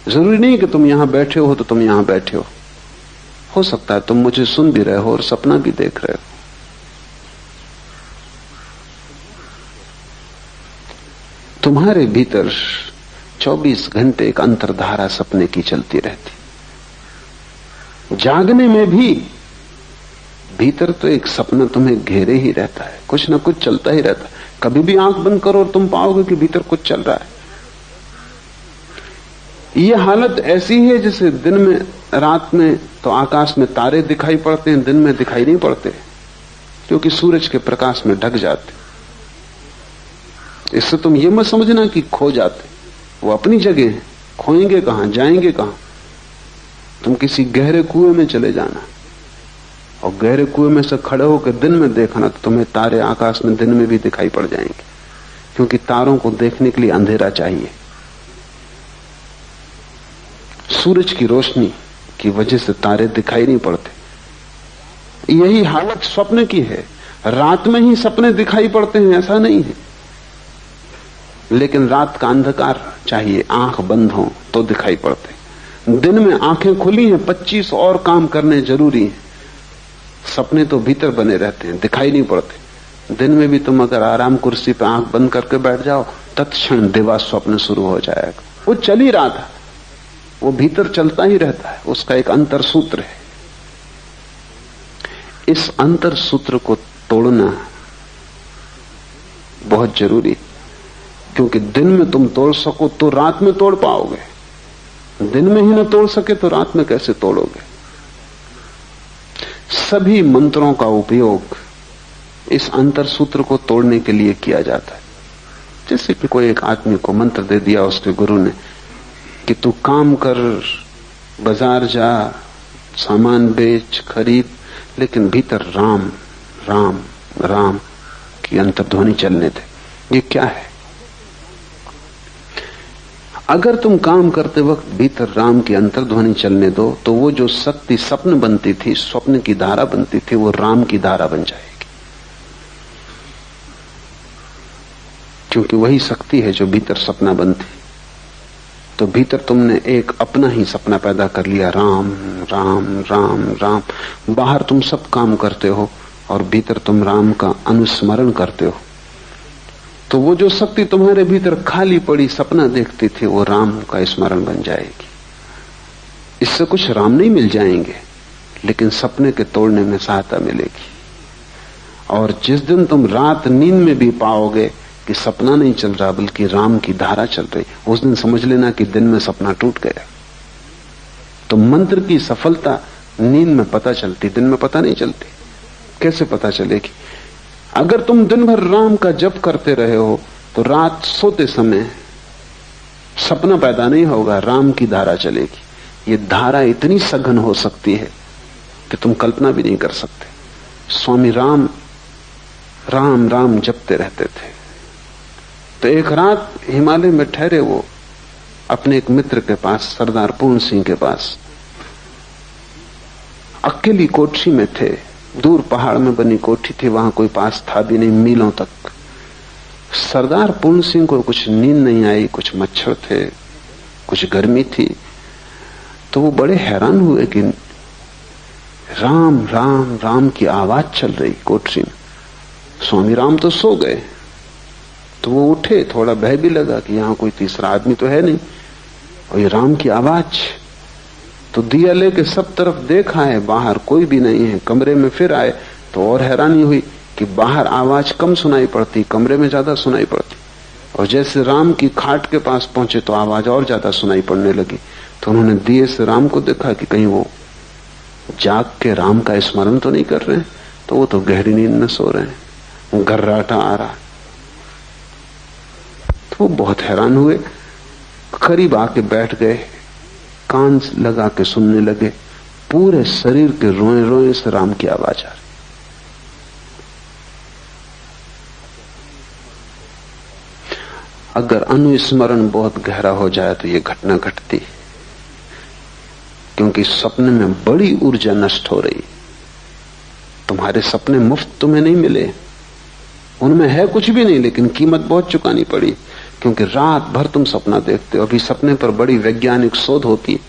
हो। जरूरी नहीं कि तुम यहां बैठे हो तो तुम यहां बैठे हो सकता है तुम मुझे सुन भी रहे हो और सपना भी देख रहे हो। तुम्हारे भीतर 24 घंटे एक अंतर्धारा सपने की चलती रहती। जागने में भी भीतर तो एक सपना तुम्हें घेरे ही रहता है, कुछ ना कुछ चलता ही रहता है। कभी भी आंख बंद करो और तुम पाओगे कि भीतर कुछ चल रहा है। यह हालत ऐसी है जैसे दिन में, रात में तो आकाश में तारे दिखाई पड़ते हैं, दिन में दिखाई नहीं पड़ते क्योंकि सूरज के प्रकाश में ढक जाते। इससे तुम ये मत समझना कि खो जाते, वो अपनी जगह है, खोएंगे कहां, जाएंगे कहां। तुम किसी गहरे कुएं में चले जाना और गहरे कुएं में से खड़े होकर दिन में देखना, तो तुम्हें तारे आकाश में दिन में भी दिखाई पड़ जाएंगे, क्योंकि तारों को देखने के लिए अंधेरा चाहिए। सूरज की रोशनी की वजह से तारे दिखाई नहीं पड़ते। यही हालत स्वप्न की है। रात में ही सपने दिखाई पड़ते हैं ऐसा नहीं है, लेकिन रात का अंधकार चाहिए, आंख बंद हो तो दिखाई पड़ते। दिन में आंखें खुली हैं, 25 और काम करने जरूरी हैं। सपने तो भीतर बने रहते हैं, दिखाई नहीं पड़ते। दिन में भी तुम अगर आराम कुर्सी पर आंख बंद करके बैठ जाओ, तत्क्षण दिवा स्वप्न शुरू हो जाएगा। वो चल ही रहा था, वो भीतर चलता ही रहता है, उसका एक अंतर सूत्र है। इस अंतर सूत्र को तोड़ना बहुत जरूरी, क्योंकि दिन में तुम तोड़ सको तो रात में तोड़ पाओगे, दिन में ही न तोड़ सके तो रात में कैसे तोड़ोगे। सभी मंत्रों का उपयोग इस अंतर सूत्र को तोड़ने के लिए किया जाता है। जैसे कि कोई एक आदमी को मंत्र दे दिया उसके गुरु ने कि तू काम कर, बाजार जा, सामान बेच, खरीद, लेकिन भीतर राम राम राम की अंतर्ध्वनि चलने दे। ये क्या है? अगर तुम काम करते वक्त भीतर राम की अंतर्ध्वनि चलने दो, तो वो जो शक्ति स्वप्न बनती थी, स्वप्न की धारा बनती थी, वो राम की धारा बन जाएगी, क्योंकि वही शक्ति है जो भीतर सपना बनती। तो भीतर तुमने एक अपना ही सपना पैदा कर लिया, राम राम राम राम। बाहर तुम सब काम करते हो और भीतर तुम राम का अनुस्मरण करते हो। तो वो जो शक्ति तुम्हारे भीतर खाली पड़ी सपना देखती थी, वो राम का स्मरण बन जाएगी। इससे कुछ राम नहीं मिल जाएंगे, लेकिन सपने के तोड़ने में सहायता मिलेगी। और जिस दिन तुम रात नींद में भी पाओगे कि सपना नहीं चल रहा बल्कि राम की धारा चल रही, उस दिन समझ लेना कि दिन में सपना टूट गया। तो मंत्र की सफलता नींद में पता चलती, दिन में पता नहीं चलती। कैसे पता चलेगी? अगर तुम दिन भर राम का जप करते रहे हो तो रात सोते समय सपना पैदा नहीं होगा, राम की धारा चलेगी। ये धारा इतनी सघन हो सकती है कि तुम कल्पना भी नहीं कर सकते। स्वामी राम राम राम जपते रहते थे। तो एक रात हिमालय में ठहरे वो अपने एक मित्र के पास, सरदार पूर्ण सिंह के पास, अकेली कोठरी में थे। दूर पहाड़ में बनी कोठी थी, वहां कोई पास था भी नहीं, मीलों तक। सरदार पूर्ण सिंह को कुछ नींद नहीं आई, कुछ मच्छर थे, कुछ गर्मी थी। तो वो बड़े हैरान हुए कि राम राम राम की आवाज चल रही कोठरी में। स्वामी राम तो सो गए, तो वो उठे, थोड़ा भय भी लगा कि यहां कोई तीसरा आदमी तो है नहीं, और ये राम की आवाज। तो दिया लेके सब तरफ देखा है, बाहर कोई भी नहीं है। कमरे में फिर आए तो और हैरानी हुई कि बाहर आवाज कम सुनाई पड़ती, कमरे में ज्यादा सुनाई पड़ती। और जैसे राम की खाट के पास पहुंचे तो आवाज और ज्यादा सुनाई पड़ने लगी। तो उन्होंने दिए से राम को देखा कि कहीं वो जाग के राम का स्मरण तो नहीं कर रहे हैं। तो वो तो गहरी नींद में सो रहे हैं, गर्राटा आ रहा। तो वो बहुत हैरान हुए, करीब आके बैठ गए, कान लगा के सुनने लगे। पूरे शरीर के रोए रोए से राम की आवाज आ रही। अगर अनुस्मरण बहुत गहरा हो जाए तो यह घटना घटती, क्योंकि सपने में बड़ी ऊर्जा नष्ट हो रही। तुम्हारे सपने मुफ्त तुम्हें नहीं मिले, उनमें है कुछ भी नहीं, लेकिन कीमत बहुत चुकानी पड़ी, क्योंकि रात भर तुम सपना देखते हो। अभी सपने पर बड़ी वैज्ञानिक शोध होती,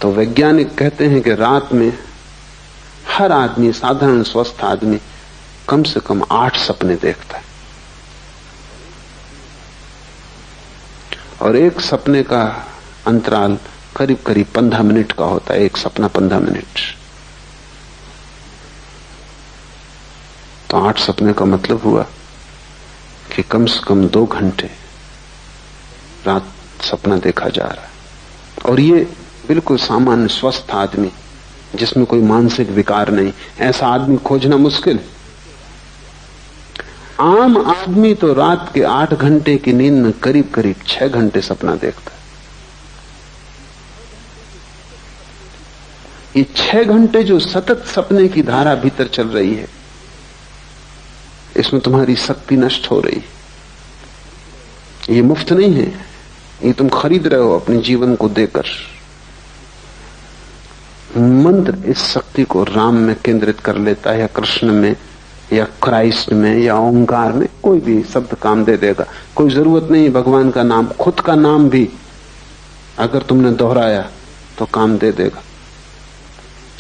तो वैज्ञानिक कहते हैं कि रात में हर आदमी, साधारण स्वस्थ आदमी, कम से कम 8 सपने देखता है, और एक सपने का अंतराल करीब करीब 15 मिनट का होता है। एक सपना 15 मिनट, तो 8 सपने का मतलब हुआ कि कम से कम 2 घंटे रात सपना देखा जा रहा है। और ये बिल्कुल सामान्य स्वस्थ आदमी, जिसमें कोई मानसिक विकार नहीं, ऐसा आदमी खोजना मुश्किल। आम आदमी तो रात के 8 घंटे की नींद में करीब करीब 6 घंटे सपना देखता है। ये 6 घंटे जो सतत सपने की धारा भीतर चल रही है, इसमें तुम्हारी शक्ति नष्ट हो रही है। ये मुफ्त नहीं है, ये तुम खरीद रहे हो अपने जीवन को देकर। मंत्र इस शक्ति को राम में केंद्रित कर लेता है, या कृष्ण में, या क्राइस्ट में, या ओंकार में, कोई भी शब्द काम दे देगा। कोई जरूरत नहीं भगवान का नाम, खुद का नाम भी अगर तुमने दोहराया तो काम दे देगा।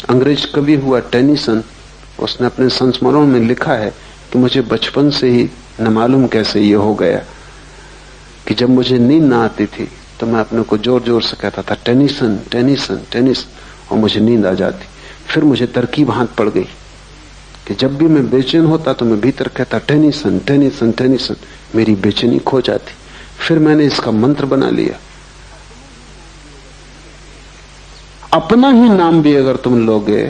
अंग्रेज कवि हुआ टेनिसन, उसने अपने संस्मरणों में लिखा है कि मुझे बचपन से ही न मालूम कैसे ये हो गया कि जब मुझे नींद ना आती थी तो मैं अपने को जोर जोर से कहता था टेनिसन टेनिसन टेनिसन, और मुझे नींद आ जाती। फिर मुझे तरकीब हाथ पड़ गई कि जब भी मैं बेचैन होता तो मैं भीतर कहता टेनिसन टेनिसन टेनिसन, मेरी बेचैनी खो जाती। फिर मैंने इसका मंत्र बना लिया। अपना ही नाम भी अगर तुम लोगे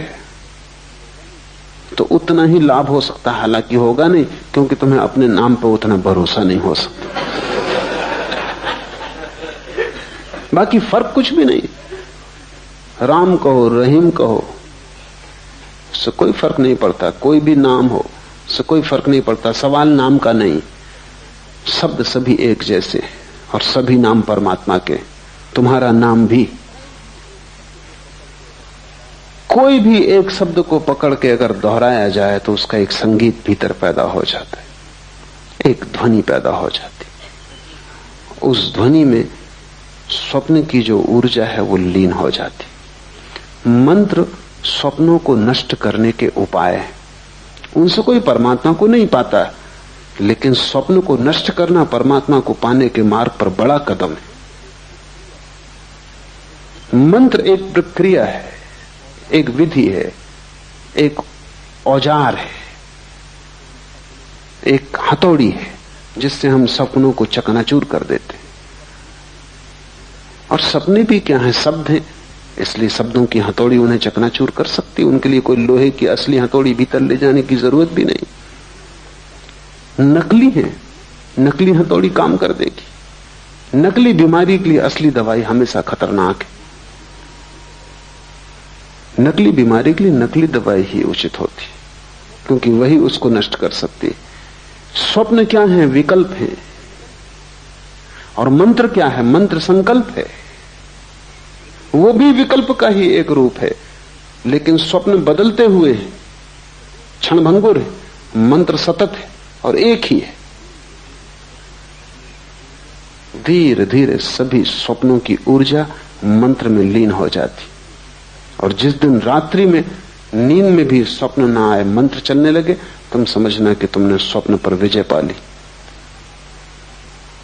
तो उतना ही लाभ हो सकता है, हालांकि होगा नहीं, क्योंकि तुम्हें अपने नाम पर उतना भरोसा नहीं हो सकता। बाकी फर्क कुछ भी नहीं, राम कहो रहीम कहो, उससे कोई फर्क नहीं पड़ता। कोई भी नाम हो, उससे कोई फर्क नहीं पड़ता। सवाल नाम का नहीं, शब्द सभी एक जैसे, और सभी नाम परमात्मा के। तुम्हारा नाम भी, कोई भी एक शब्द को पकड़ के अगर दोहराया जाए तो उसका एक संगीत भीतर पैदा हो जाता है, एक ध्वनि पैदा हो जाती। उस ध्वनि में स्वप्न की जो ऊर्जा है वो लीन हो जाती। मंत्र स्वप्नों को नष्ट करने के उपाय हैं, उनसे कोई परमात्मा को नहीं पाता, लेकिन स्वप्न को नष्ट करना परमात्मा को पाने के मार्ग पर बड़ा कदम है। मंत्र एक प्रक्रिया है, एक विधि है, एक औजार है, एक हथौड़ी है, जिससे हम सपनों को चकनाचूर कर देते हैं। और सपने भी क्या है, शब्द हैं, इसलिए शब्दों की हथौड़ी उन्हें चकनाचूर कर सकती है। उनके लिए कोई लोहे की असली हथौड़ी भीतर ले जाने की जरूरत भी नहीं। नकली है, नकली हथौड़ी काम कर देगी। नकली बीमारी के लिए असली दवाई हमेशा खतरनाक है। नकली बीमारी के लिए नकली दवाई ही उचित होती, क्योंकि वही उसको नष्ट कर सकती है। स्वप्न क्या है, विकल्प है। और मंत्र क्या है, मंत्र संकल्प है, वो भी विकल्प का ही एक रूप है। लेकिन स्वप्न बदलते हुए हैं, क्षणभंगुर है, मंत्र सतत है और एक ही है। धीरे धीरे सभी स्वप्नों की ऊर्जा मंत्र में लीन हो जाती, और जिस दिन रात्रि में नींद में भी स्वप्न ना आए, मंत्र चलने लगे, तुम समझना कि तुमने स्वप्न पर विजय पा ली।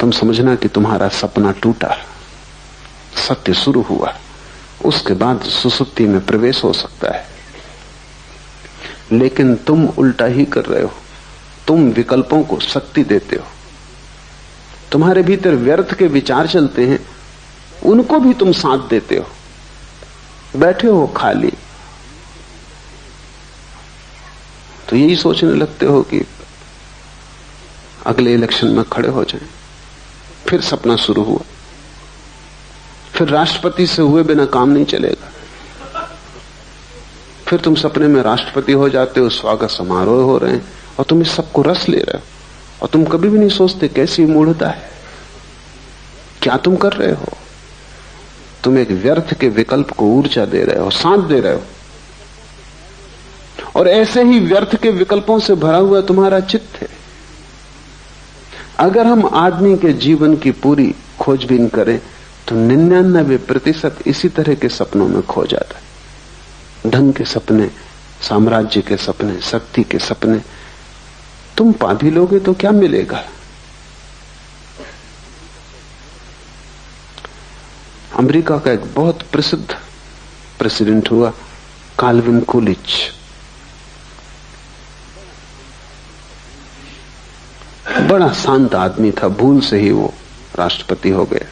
तुम समझना कि तुम्हारा सपना टूटा, सत्य शुरू हुआ। उसके बाद सुसुप्ति में प्रवेश हो सकता है। लेकिन तुम उल्टा ही कर रहे हो। तुम विकल्पों को शक्ति देते हो। तुम्हारे भीतर व्यर्थ के विचार चलते हैं, उनको भी तुम साथ देते हो। बैठे हो खाली तो यही सोचने लगते हो कि अगले इलेक्शन में खड़े हो जाएं। फिर सपना शुरू हुआ। फिर राष्ट्रपति से हुए बिना काम नहीं चलेगा। फिर तुम सपने में राष्ट्रपति हो जाते हो, स्वागत समारोह हो रहे हैं और तुम इस सबको रस ले रहे हो। और तुम कभी भी नहीं सोचते कैसी मूढ़ता है, क्या तुम कर रहे हो। तुम एक व्यर्थ के विकल्प को ऊर्जा दे रहे हो, साथ दे रहे हो। और ऐसे ही व्यर्थ के विकल्पों से भरा हुआ तुम्हारा चित्त है। अगर हम आदमी के जीवन की पूरी खोजबीन करें तो 99% इसी तरह के सपनों में खो जाता है। धन के सपने, साम्राज्य के सपने, शक्ति के सपने। तुम पा भी लोगे तो क्या मिलेगा। अमेरिका का एक बहुत प्रसिद्ध प्रेसिडेंट हुआ, काल्विन कूलिच। बड़ा शांत आदमी था, भूल से ही वो राष्ट्रपति हो गया।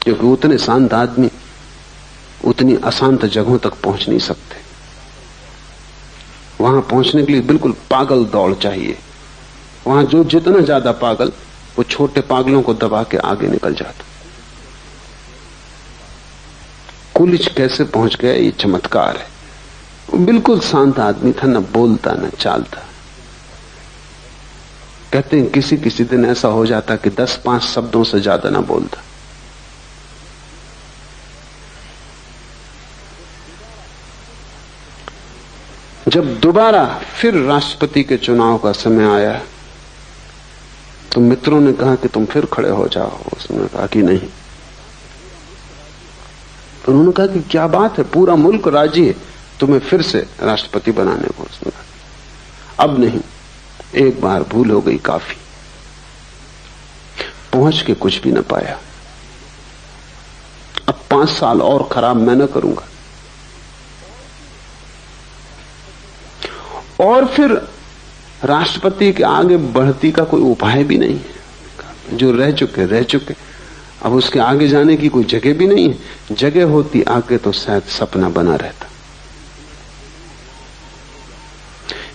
क्योंकि उतने शांत आदमी उतनी अशांत जगहों तक पहुंच नहीं सकते। वहां पहुंचने के लिए बिल्कुल पागल दौड़ चाहिए। वहां जो जितना ज्यादा पागल, वो छोटे पागलों को दबा के आगे निकल जाता। कूलिच कैसे पहुंच गया, ये चमत्कार है। वो बिल्कुल शांत आदमी था, न बोलता न चालता। कहते हैं किसी किसी दिन ऐसा हो जाता कि 10-5 शब्दों से ज्यादा ना बोलता। जब दोबारा फिर राष्ट्रपति के चुनाव का समय आया तो मित्रों ने कहा कि तुम फिर खड़े हो जाओ। उसने कहा कि नहीं। तो उन्होंने कहा कि क्या बात है, पूरा मुल्क राजी है तुम्हें फिर से राष्ट्रपति बनाने को। उसने कहा अब नहीं, एक बार भूल हो गई काफी। पहुंच के कुछ भी न पाया। अब 5 साल और खराब मैं न करूंगा। और फिर राष्ट्रपति के आगे बढ़ती का कोई उपाय भी नहीं है। जो रह चुके रह चुके। अब उसके आगे जाने की कोई जगह भी नहीं है। जगह होती आगे तो शायद सपना बना रहता।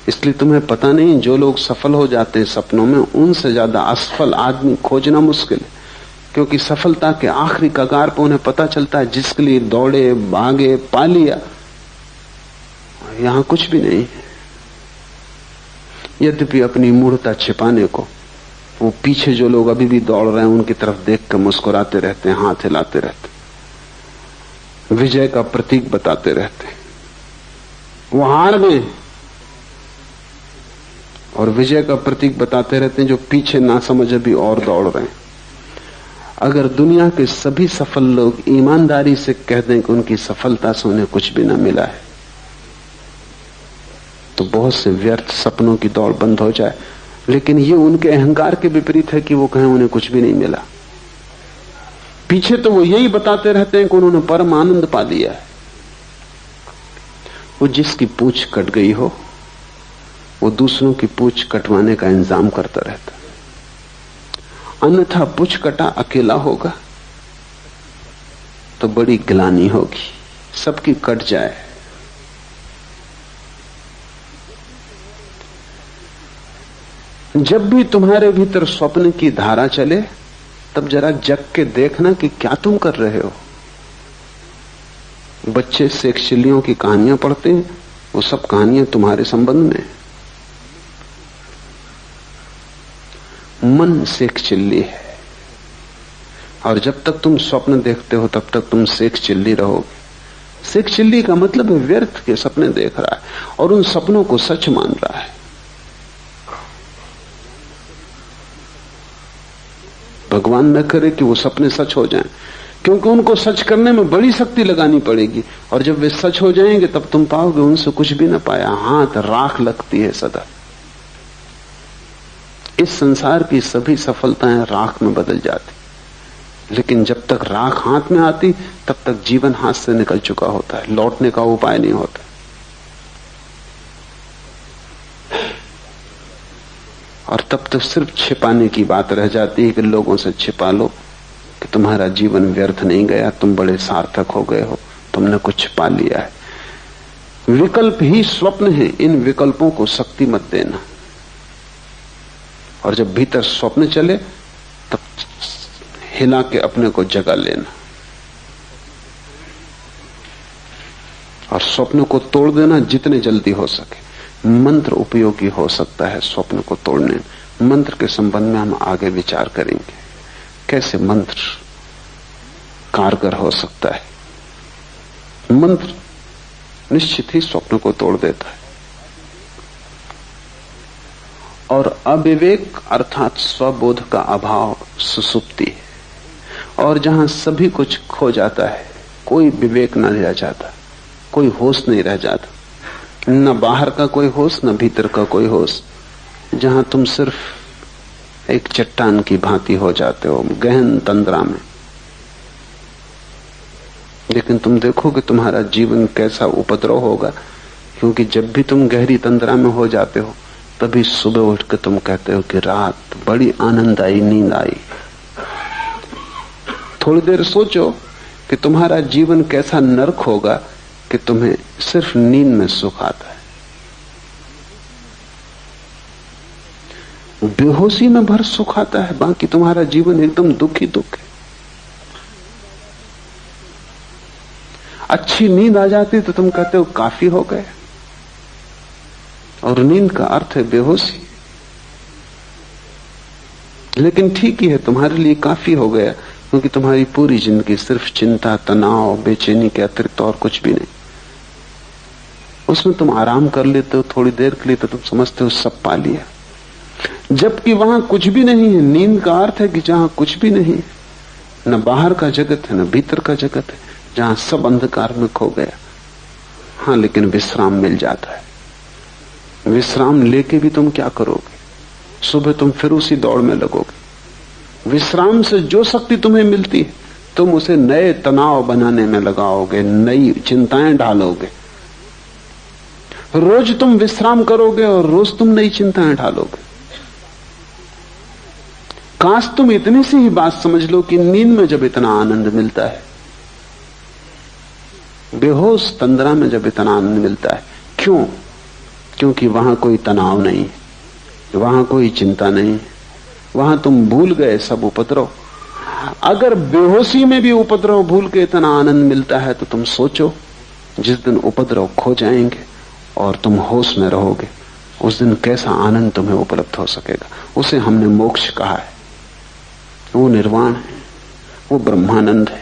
इसलिए तुम्हें पता नहीं, जो लोग सफल हो जाते हैं सपनों में, उनसे ज्यादा असफल आदमी खोजना मुश्किल है। क्योंकि सफलता के आखिरी कगार पर उन्हें पता चलता है जिसके लिए दौड़े, भागे, पा लिया, यहां कुछ भी नहीं है। यद्यपि अपनी मूढ़ता छिपाने को वो पीछे जो लोग अभी भी दौड़ रहे हैं उनकी तरफ देख कर मुस्कुराते रहते हैं, हाथ हिलाते रहते हैं, विजय का प्रतीक बताते रहते हैं। वो हार गए और विजय का प्रतीक बताते रहते हैं जो पीछे ना समझ अभी और दौड़ रहे हैं। अगर दुनिया के सभी सफल लोग ईमानदारी से कह दें कि उनकी सफलता से उन्हें कुछ भी ना मिला है, तो बहुत से व्यर्थ सपनों की दौड़ बंद हो जाए। लेकिन ये उनके अहंकार के विपरीत है कि वो कहें उन्हें कुछ भी नहीं मिला। पीछे तो वो यही बताते रहते हैं कि उन्होंने परम आनंद पा लिया है। वो जिसकी पूंछ कट गई हो वो दूसरों की पूंछ कटवाने का इंतजाम करता रहता। अन्यथा पूंछ कटा अकेला होगा तो बड़ी गिलानी होगी। सबकी कट जाए। जब भी तुम्हारे भीतर स्वप्न की धारा चले तब जरा जग के देखना कि क्या तुम कर रहे हो। बच्चे शेक्सपियर की कहानियां पढ़ते हैं, वो सब कहानियां तुम्हारे संबंध में। मन शेक्सपियर है और जब तक तुम स्वप्न देखते हो तब तक तुम शेक्सपियर रहोगे। शेक्सपियर का मतलब है व्यर्थ के सपने देख रहा है और उन सपनों को सच मान रहा है। भगवान न करे कि वो सपने सच हो जाएं, क्योंकि उनको सच करने में बड़ी शक्ति लगानी पड़ेगी, और जब वे सच हो जाएंगे तब तुम पाओगे उनसे कुछ भी ना पाया। हाथ राख लगती है सदा। इस संसार की सभी सफलताएं राख में बदल जाती, लेकिन जब तक राख हाथ में आती तब तक जीवन हाथ से निकल चुका होता है, लौटने का उपाय नहीं होता। और तब तो सिर्फ छिपाने की बात रह जाती है कि लोगों से छिपा लो कि तुम्हारा जीवन व्यर्थ नहीं गया, तुम बड़े सार्थक हो गए हो, तुमने कुछ पा लिया है। विकल्प ही स्वप्न है, इन विकल्पों को शक्ति मत देना। और जब भीतर स्वप्न चले तब हिला के अपने को जगा लेना, और स्वप्न को तोड़ देना जितने जल्दी हो सके। मंत्र उपयोगी हो सकता है स्वप्न को तोड़ने में। मंत्र के संबंध में हम आगे विचार करेंगे, कैसे मंत्र कारगर हो सकता है। मंत्र निश्चित ही स्वप्न को तोड़ देता है। और अविवेक अर्थात स्वबोध का अभाव सुसुप्ति है। और जहां सभी कुछ खो जाता है, कोई विवेक न रह जाता, कोई होश नहीं रह जाता, न बाहर का कोई होश न भीतर का कोई होश। जहां तुम सिर्फ एक चट्टान की भांति हो जाते हो गहन तंद्रा में। लेकिन तुम देखो कि तुम्हारा जीवन कैसा उपद्रव होगा, क्योंकि जब भी तुम गहरी तंद्रा में हो जाते हो तभी सुबह उठ के तुम कहते हो कि रात बड़ी आनंददायी नींद आई। थोड़ी देर सोचो कि तुम्हारा जीवन कैसा नरक होगा कि तुम्हें सिर्फ नींद में सुख आता है। बेहोशी में भर सुख आता है, बाकी तुम्हारा जीवन एकदम दुख ही दुख है। अच्छी नींद आ जाती तो तुम कहते हो काफी हो गए, और नींद का अर्थ है बेहोशी। लेकिन ठीक ही है, तुम्हारे लिए काफी हो गया, क्योंकि तुम्हारी पूरी जिंदगी सिर्फ चिंता, तनाव, बेचैनी के अतिरिक्त और कुछ भी नहीं। उसमें तुम आराम कर लेते हो थोड़ी देर के लिए तो तुम समझते हो सब पा लिया, जबकि वहां कुछ भी नहीं है। नींद का अर्थ है कि जहां कुछ भी नहीं, न बाहर का जगत है न भीतर का जगत है, जहां सब अंधकार में खो गया। हाँ, लेकिन विश्राम मिल जाता है। विश्राम लेके भी तुम क्या करोगे? सुबह तुम फिर उसी दौड़ में लगोगे। विश्राम से जो शक्ति तुम्हें मिलती है तुम उसे नए तनाव बनाने में लगाओगे, नई चिंताएं डालोगे। रोज तुम विश्राम करोगे और रोज तुम नई चिंताएं डालोगे। काश तुम इतनी सी ही बात समझ लो कि नींद में जब इतना आनंद मिलता है, बेहोश तंद्रा में जब इतना आनंद मिलता है, क्यों? क्योंकि वहां कोई तनाव नहीं, वहां कोई चिंता नहीं, वहां तुम भूल गए सब उपद्रव। अगर बेहोशी में भी उपद्रव भूल के इतना आनंद मिलता है तो तुम सोचो जिस दिन उपद्रव खो जाएंगे और तुम होश में रहोगे, उस दिन कैसा आनंद तुम्हें उपलब्ध हो सकेगा। उसे हमने मोक्ष कहा है, वो निर्वाण है, वो ब्रह्मानंद है।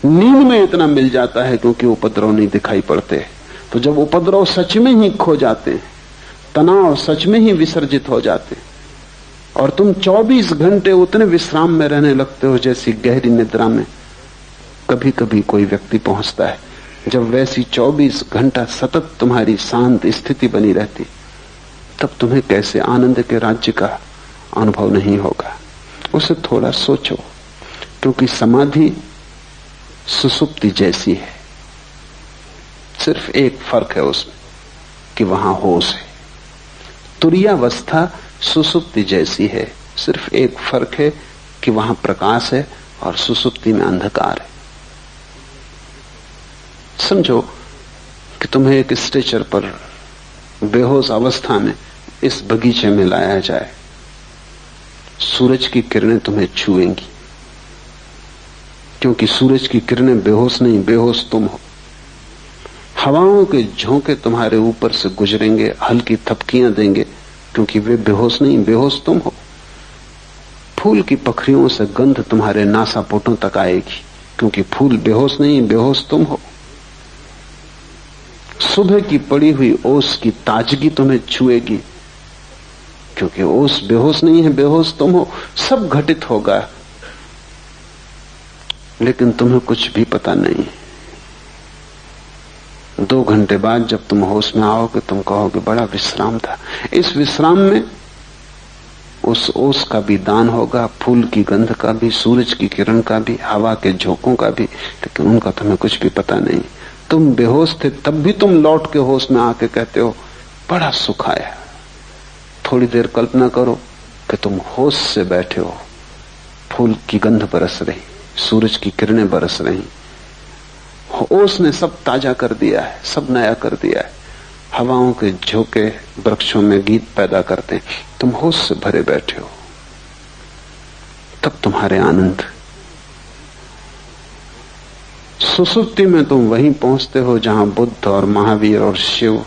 नींद में इतना मिल जाता है क्योंकि उपद्रव नहीं दिखाई पड़ते। तो जब उपद्रव सच में ही खो जाते, तनाव सच में ही विसर्जित हो जाते, और तुम 24 घंटे उतने विश्राम में रहने लगते हो जैसी गहरी निद्रा में कभी कभी कोई व्यक्ति पहुंचता है, जब वैसी 24 घंटा सतत तुम्हारी शांत स्थिति बनी रहती, तब तुम्हें कैसे आनंद के राज्य का अनुभव नहीं होगा। उसे थोड़ा सोचो, क्योंकि समाधि सुसुप्ति जैसी है, सिर्फ एक फर्क है उसमें कि वहां होश है। तुरीयावस्था सुसुप्ति जैसी है, सिर्फ एक फर्क है कि वहां प्रकाश है और सुसुप्ति में अंधकार है। समझो कि तुम्हें एक स्ट्रेचर पर बेहोश अवस्था में इस बगीचे में लाया जाए, सूरज की किरणें तुम्हें छुएंगी, क्योंकि सूरज की किरणें बेहोश नहीं, बेहोश तुम हो। हवाओं के झोंके तुम्हारे ऊपर से गुजरेंगे, हल्की थपकियां देंगे, क्योंकि वे बेहोश नहीं, बेहोश तुम हो। फूल की पखरियों से गंध तुम्हारे नासापुटों तक आएगी, क्योंकि फूल बेहोश नहीं, बेहोश तुम हो। सुबह की पड़ी हुई ओस की ताजगी तुम्हें छुएगी, क्योंकि ओस बेहोश नहीं है, बेहोश तुम हो। सब घटित होगा, लेकिन तुम्हें कुछ भी पता नहीं। 2 घंटे बाद जब तुम होश में आओगे तुम कहोगे बड़ा विश्राम था। इस विश्राम में उस ओस का भी दान होगा, फूल की गंध का भी, सूरज की किरण का भी, हवा के झोंकों का भी, लेकिन उनका तुम्हें कुछ भी पता नहीं। तुम बेहोश थे तब भी तुम लौट के होश में आके कहते हो बड़ा सुख आया। थोड़ी देर कल्पना करो कि तुम होश से बैठे हो, फूल की गंध बरस रही, सूरज की किरणें बरस रही, ओस ने सब ताजा कर दिया है, सब नया कर दिया है। हवाओं के झोंके वृक्षों में गीत पैदा करते हैं, तुम होश से भरे बैठे हो। तब तुम्हारे आनंद। सुसुप्ति में तुम वहीं पहुंचते हो जहां बुद्ध और महावीर और शिव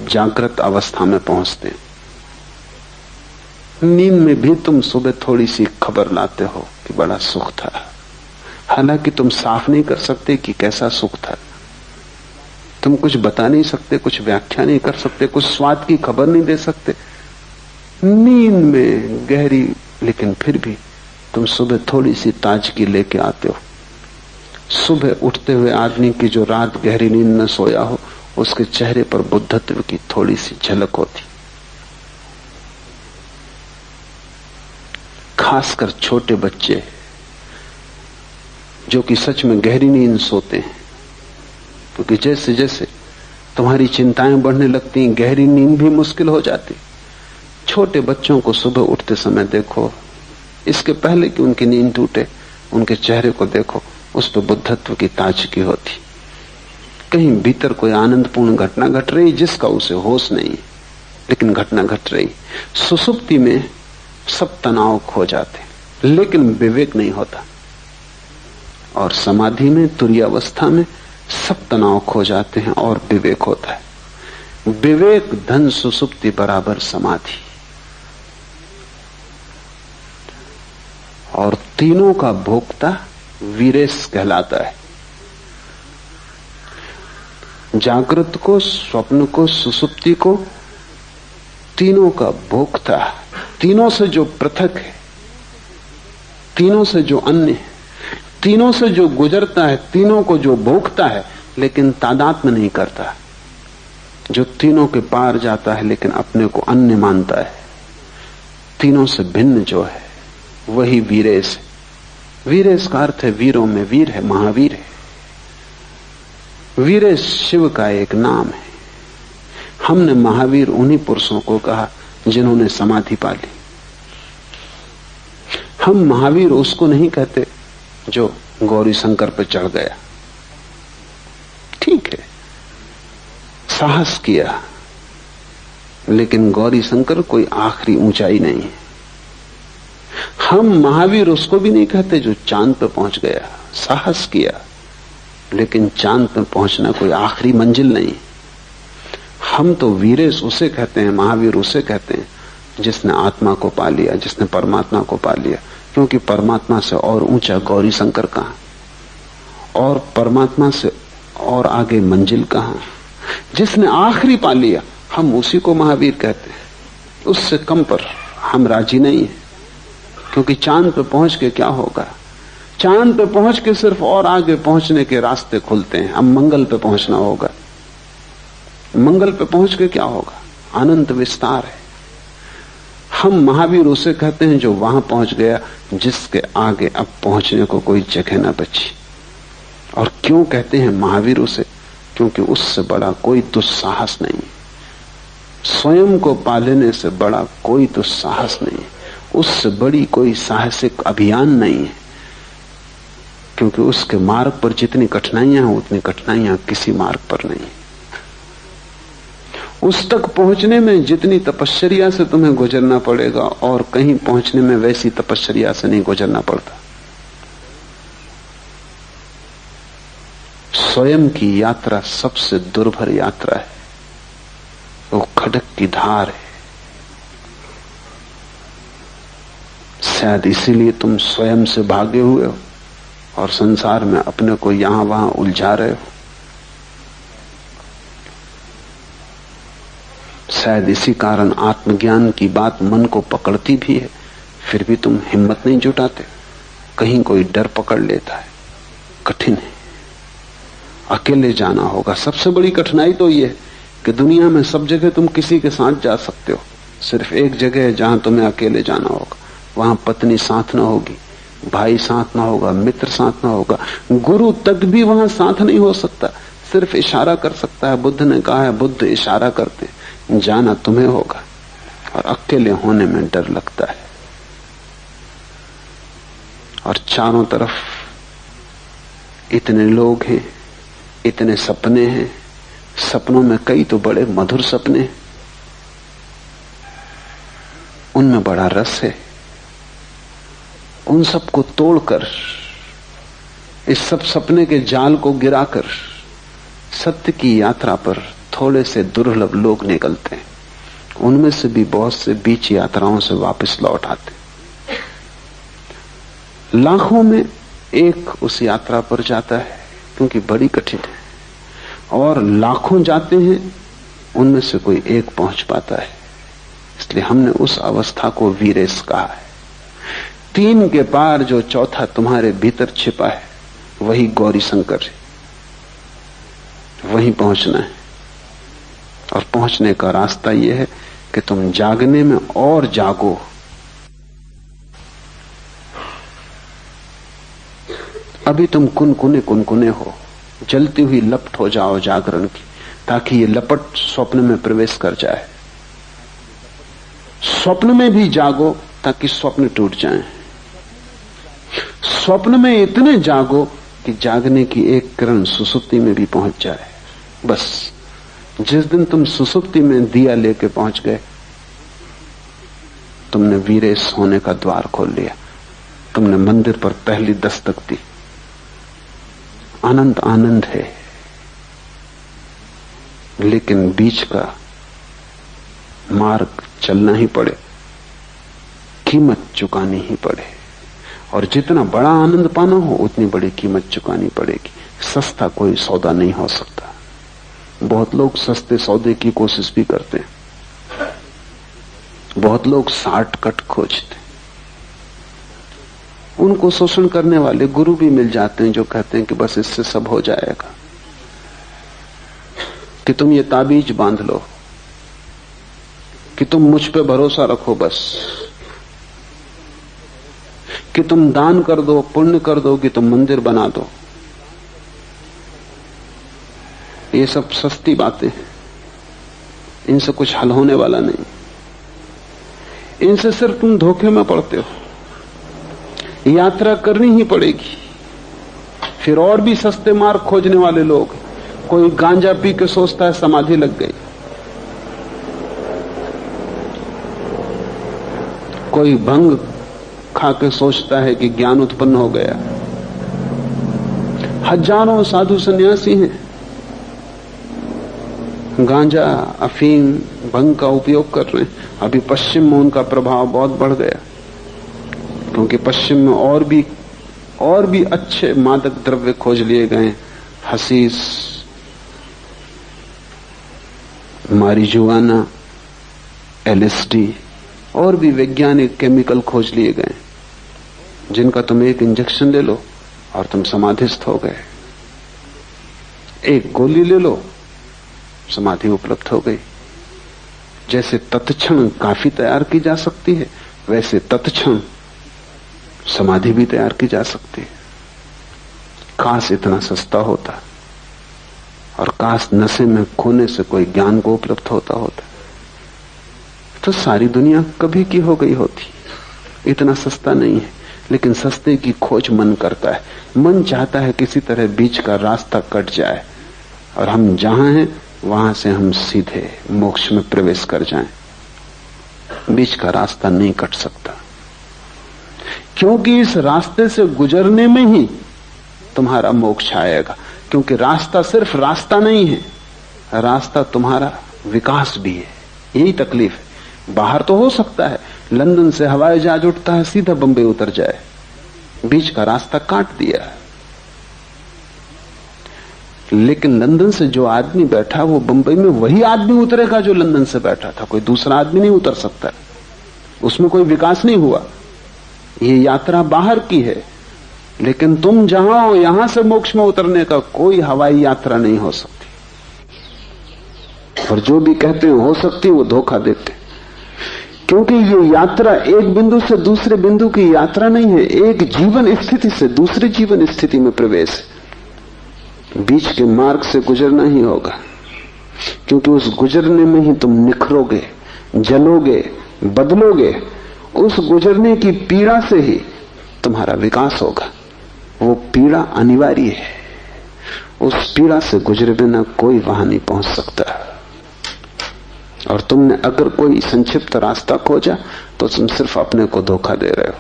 जागृत अवस्था में पहुंचते हैं। नींद में भी तुम सुबह थोड़ी सी खबर लाते हो कि बड़ा सुख था, हालांकि तुम साफ नहीं कर सकते कि कैसा सुख था। तुम कुछ बता नहीं सकते, कुछ व्याख्या नहीं कर सकते, कुछ स्वाद की खबर नहीं दे सकते। नींद में गहरी, लेकिन फिर भी तुम सुबह थोड़ी सी ताजगी लेके आते हो। सुबह उठते हुए आदमी की जो रात गहरी नींद में सोया हो, उसके चेहरे पर बुद्धत्व की थोड़ी सी झलक होती। खासकर छोटे बच्चे जो कि सच में गहरी नींद सोते हैं, क्योंकि जैसे जैसे तुम्हारी चिंताएं बढ़ने लगती, गहरी नींद भी मुश्किल हो जाती। छोटे बच्चों को सुबह उठते समय देखो, इसके पहले कि उनकी नींद टूटे, उनके चेहरे को देखो, उस पर बुद्धत्व की ताजगी होती। कहीं भीतर कोई आनंदपूर्ण घटना घट रही जिसका उसे होश नहीं, लेकिन घटना घट रही। सुसुप्ति में सब तनाव खो जाते, लेकिन विवेक नहीं होता। और समाधि में, तुरीयावस्था में सब तनाव खो जाते हैं और विवेक होता है। विवेक धन सुसुप्ति बराबर समाधि। और तीनों का भोक्ता वीरेश कहलाता है। जागृत को, स्वप्न को, सुसुप्ति को, तीनों का भोक्ता, तीनों से जो पृथक है, तीनों से जो अन्य है, तीनों से जो गुजरता है, तीनों को जो भोगता है लेकिन तादात्म्य नहीं करता, जो तीनों के पार जाता है लेकिन अपने को अन्य मानता है, तीनों से भिन्न जो है वही वीरेश है। वीरेश का अर्थ है वीरों में वीर है, महावीर है। वीरेश शिव का एक नाम है। हमने महावीर उन्हीं पुरुषों को कहा जिन्होंने समाधि पा ली। हम महावीर उसको नहीं कहते जो गौरी शंकर पर चढ़ गया। ठीक है, साहस किया, लेकिन गौरी शंकर कोई आखिरी ऊंचाई नहीं है। हम महावीर उसको भी नहीं कहते जो चांद पर पहुंच गया। साहस किया, लेकिन चांद पर पहुंचना कोई आखिरी मंजिल नहीं। हम तो वीरेश उसे कहते हैं, महावीर उसे कहते हैं जिसने आत्मा को पा लिया, जिसने परमात्मा को पा लिया। क्योंकि परमात्मा से और ऊंचा गौरी शंकर कहां, और परमात्मा से और आगे मंजिल कहां। जिसने आखिरी पा लिया, हम उसी को महावीर कहते हैं। उससे कम पर हम राजी नहीं है, क्योंकि चांद पे पहुंच के क्या होगा। चांद पे पहुंच के सिर्फ और आगे पहुंचने के रास्ते खुलते हैं। अब मंगल पे पहुंचना होगा। मंगल पे पहुंच के क्या होगा, अनंत विस्तार है। हम महावीर उसे कहते हैं जो वहां पहुंच गया जिसके आगे अब पहुंचने को कोई जगह न बची। और क्यों कहते हैं महावीर उसे? क्योंकि उससे बड़ा कोई दुस्साहस नहीं, स्वयं को पा लेने से बड़ा कोई दुस्साहस नहीं, उससे बड़ी कोई साहसिक अभियान नहीं है। क्योंकि उसके मार्ग पर जितनी कठिनाइयां हैं उतनी कठिनाइयां किसी मार्ग पर नहीं। उस तक पहुंचने में जितनी तपश्चर्या से तुम्हें गुजरना पड़ेगा और कहीं पहुंचने में वैसी तपश्चर्या से नहीं गुजरना पड़ता। स्वयं की यात्रा सबसे दुर्भर यात्रा है, वो खडक की धार है। शायद इसीलिए तुम स्वयं से भागे हुए हो और संसार में अपने को यहां वहां उलझा रहे हो। शायद इसी कारण आत्मज्ञान की बात मन को पकड़ती भी है, फिर भी तुम हिम्मत नहीं जुटाते। कहीं कोई डर पकड़ लेता है, कठिन है। अकेले जाना होगा। सबसे बड़ी कठिनाई तो यह है कि दुनिया में सब जगह तुम किसी के साथ जा सकते हो, सिर्फ एक जगह है जहां तुम्हें अकेले जाना होगा। वहां पत्नी साथ ना होगी, भाई साथ ना होगा, मित्र साथ ना होगा, गुरु तक भी वहां साथ नहीं हो सकता, सिर्फ इशारा कर सकता है। बुद्ध ने कहा है, बुद्ध इशारा करते, जाना तुम्हें होगा। और अकेले होने में डर लगता है। और चारों तरफ इतने लोग हैं, इतने सपने हैं, सपनों में कई तो बड़े मधुर सपने हैं, उनमें बड़ा रस है। उन सबको तोड़कर, इस सब सपने के जाल को गिराकर सत्य की यात्रा पर थोड़े से दुर्लभ लोग निकलते हैं। उनमें से भी बहुत से बीच यात्राओं से वापस लौट आते। लाखों में एक उस यात्रा पर जाता है, क्योंकि बड़ी कठिन है, और लाखों जाते हैं, उनमें से कोई एक पहुंच पाता है। इसलिए हमने उस अवस्था को वीरेश कहा है। 3 के पार जो चौथा तुम्हारे भीतर छिपा है, वही गौरी शंकर है, वहीं पहुंचना है। और पहुंचने का रास्ता यह है कि तुम जागने में और जागो। अभी तुम कुनकुने हो, जलती हुई लपट हो जाओ जागरण की, ताकि ये लपट स्वप्न में प्रवेश कर जाए। स्वप्न में भी जागो ताकि स्वप्न टूट जाएं। स्वप्न में इतने जागो कि जागने की एक किरण सुसुप्ति में भी पहुंच जाए। बस जिस दिन तुम सुसुप्ति में दिया लेके पहुंच गए, तुमने वीरेश होने का द्वार खोल लिया, तुमने मंदिर पर पहली दस्तक दी। आनंद आनंद है, लेकिन बीच का मार्ग चलना ही पड़े, कीमत चुकानी ही पड़े। और जितना बड़ा आनंद पाना हो, उतनी बड़ी कीमत चुकानी पड़ेगी। सस्ता कोई सौदा नहीं हो सकता। बहुत लोग सस्ते सौदे की कोशिश भी करते हैं, बहुत लोग शॉर्टकट खोजते हैं। उनको शोषण करने वाले गुरु भी मिल जाते हैं जो कहते हैं कि बस इससे सब हो जाएगा, कि तुम ये ताबीज बांध लो, कि तुम मुझ पे भरोसा रखो, बस कि तुम दान कर दो, पुण्य कर दो, कि तुम मंदिर बना दो। ये सब सस्ती बातें हैं, इनसे कुछ हल होने वाला नहीं। इनसे सिर्फ तुम धोखे में पड़ते हो। यात्रा करनी ही पड़ेगी। फिर और भी सस्ते मार्ग खोजने वाले लोग, कोई गांजा पी के सोचता है समाधि लग गई, कोई भंग खा के सोचता है कि ज्ञान उत्पन्न हो गया। हजारों साधु सन्यासी हैं, गांजा, अफीम, भंग का उपयोग कर रहे हैं। अभी पश्चिम में उनका प्रभाव बहुत बढ़ गया, क्योंकि पश्चिम में और भी अच्छे मादक द्रव्य खोज लिए गए। हसीस, मारिजुआना, एलएसडी और भी वैज्ञानिक केमिकल खोज लिए गए, जिनका तुम एक इंजेक्शन ले लो और तुम समाधिस्थ हो गए। एक गोली ले लो, समाधि उपलब्ध हो गई। जैसे तत्क्षण काफी तैयार की जा सकती है, वैसे तत्क्षण समाधि भी तैयार की जा सकती है। काश इतना सस्ता होता, और काश नशे में खोने से कोई ज्ञान को उपलब्ध होता, तो सारी दुनिया कभी की हो गई होती। इतना सस्ता नहीं है, लेकिन सस्ते की खोज मन करता है। मन चाहता है किसी तरह बीच का रास्ता कट जाए, और हम जहां हैं वहां से हम सीधे मोक्ष में प्रवेश कर जाएं। बीच का रास्ता नहीं कट सकता, क्योंकि इस रास्ते से गुजरने में ही तुम्हारा मोक्ष आएगा। क्योंकि रास्ता सिर्फ रास्ता नहीं है, रास्ता तुम्हारा विकास भी है। यही तकलीफ है। बाहर तो हो सकता है लंदन से हवाई जहाज उठता है, सीधा बंबई उतर जाए, बीच का रास्ता काट दिया। लेकिन लंदन से जो आदमी बैठा, वो बंबई में वही आदमी उतरेगा जो लंदन से बैठा था। कोई दूसरा आदमी नहीं उतर सकता, उसमें कोई विकास नहीं हुआ। ये यात्रा बाहर की है, लेकिन तुम जहां हो यहां से मोक्ष में उतरने का कोई हवाई यात्रा नहीं हो सकती। और जो भी कहते हैं हो सकती वो धोखा देते, क्योंकि ये यात्रा एक बिंदु से दूसरे बिंदु की यात्रा नहीं है, एक जीवन स्थिति से दूसरे जीवन स्थिति में प्रवेश है। बीच के मार्ग से गुजरना ही होगा, क्योंकि उस गुजरने में ही तुम निखरोगे, जलोगे, बदलोगे। उस गुजरने की पीड़ा से ही तुम्हारा विकास होगा। वो पीड़ा अनिवार्य है, उस पीड़ा से गुजरे बिना कोई वहां नहीं पहुंच सकता। और तुमने अगर कोई संक्षिप्त रास्ता खोजा तो तुम सिर्फ अपने को धोखा दे रहे हो।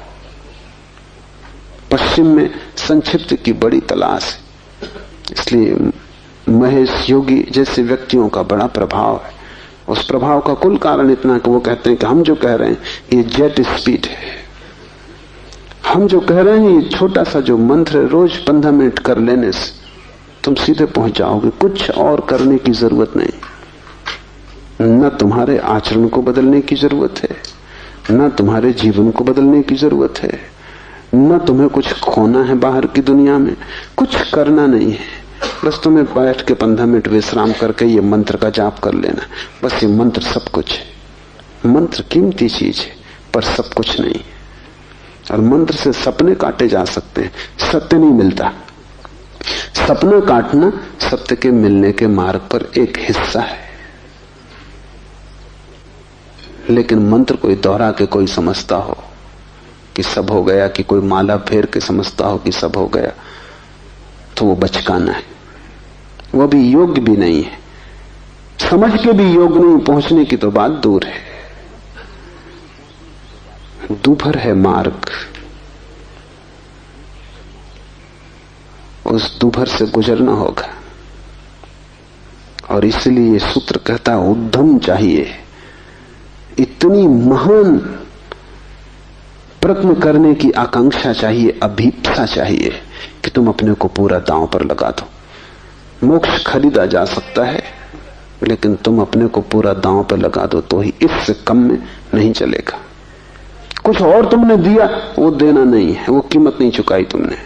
पश्चिम में संक्षिप्त की बड़ी तलाश है, इसलिए महेश योगी जैसे व्यक्तियों का बड़ा प्रभाव है। उस प्रभाव का कुल कारण इतना कि वो कहते हैं कि हम जो कह रहे हैं ये जेट स्पीड है। हम जो कह रहे हैं ये छोटा सा जो मंत्र है, रोज 15 मिनट कर लेने से तुम सीधे पहुंच जाओगे। कुछ और करने की जरूरत नहीं। न तुम्हारे आचरण को बदलने की जरूरत है, न तुम्हारे जीवन को बदलने की जरूरत है, न तुम्हें कुछ खोना है बाहर की दुनिया में। कुछ करना नहीं है, बस तुम्हें बैठ के 15 मिनट विश्राम करके ये मंत्र का जाप कर लेना। बस ये मंत्र सब कुछ है। मंत्र कीमती चीज है पर सब कुछ नहीं। और मंत्र से सपने काटे जा सकते हैं, सत्य नहीं मिलता। सपना काटना सत्य के मिलने के मार्ग पर एक हिस्सा है, लेकिन मंत्र कोई दोहरा के कोई समझता हो कि सब हो गया, कि कोई माला फेर के समझता हो कि सब हो गया, तो वो बचकाना है। वो भी योग्य भी नहीं है, समझ के भी योग्य नहीं, पहुंचने की तो बात दूर है। दूभर है मार्ग, उस दूभर से गुजरना होगा। और इसलिए ये सूत्र कहता है उद्यम चाहिए, इतनी महान प्रयत्न करने की आकांक्षा चाहिए, अभीप्सा चाहिए कि तुम अपने को पूरा दांव पर लगा दो। मोक्ष खरीदा जा सकता है, लेकिन तुम अपने को पूरा दांव पर लगा दो तो ही, इससे कम में नहीं चलेगा। कुछ और तुमने दिया वो देना नहीं है, वो कीमत नहीं चुकाई तुमने।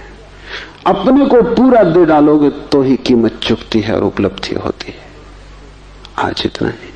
अपने को पूरा दे डालोगे तो ही कीमत चुकती है और उपलब्धि होती है। आज इतना ही।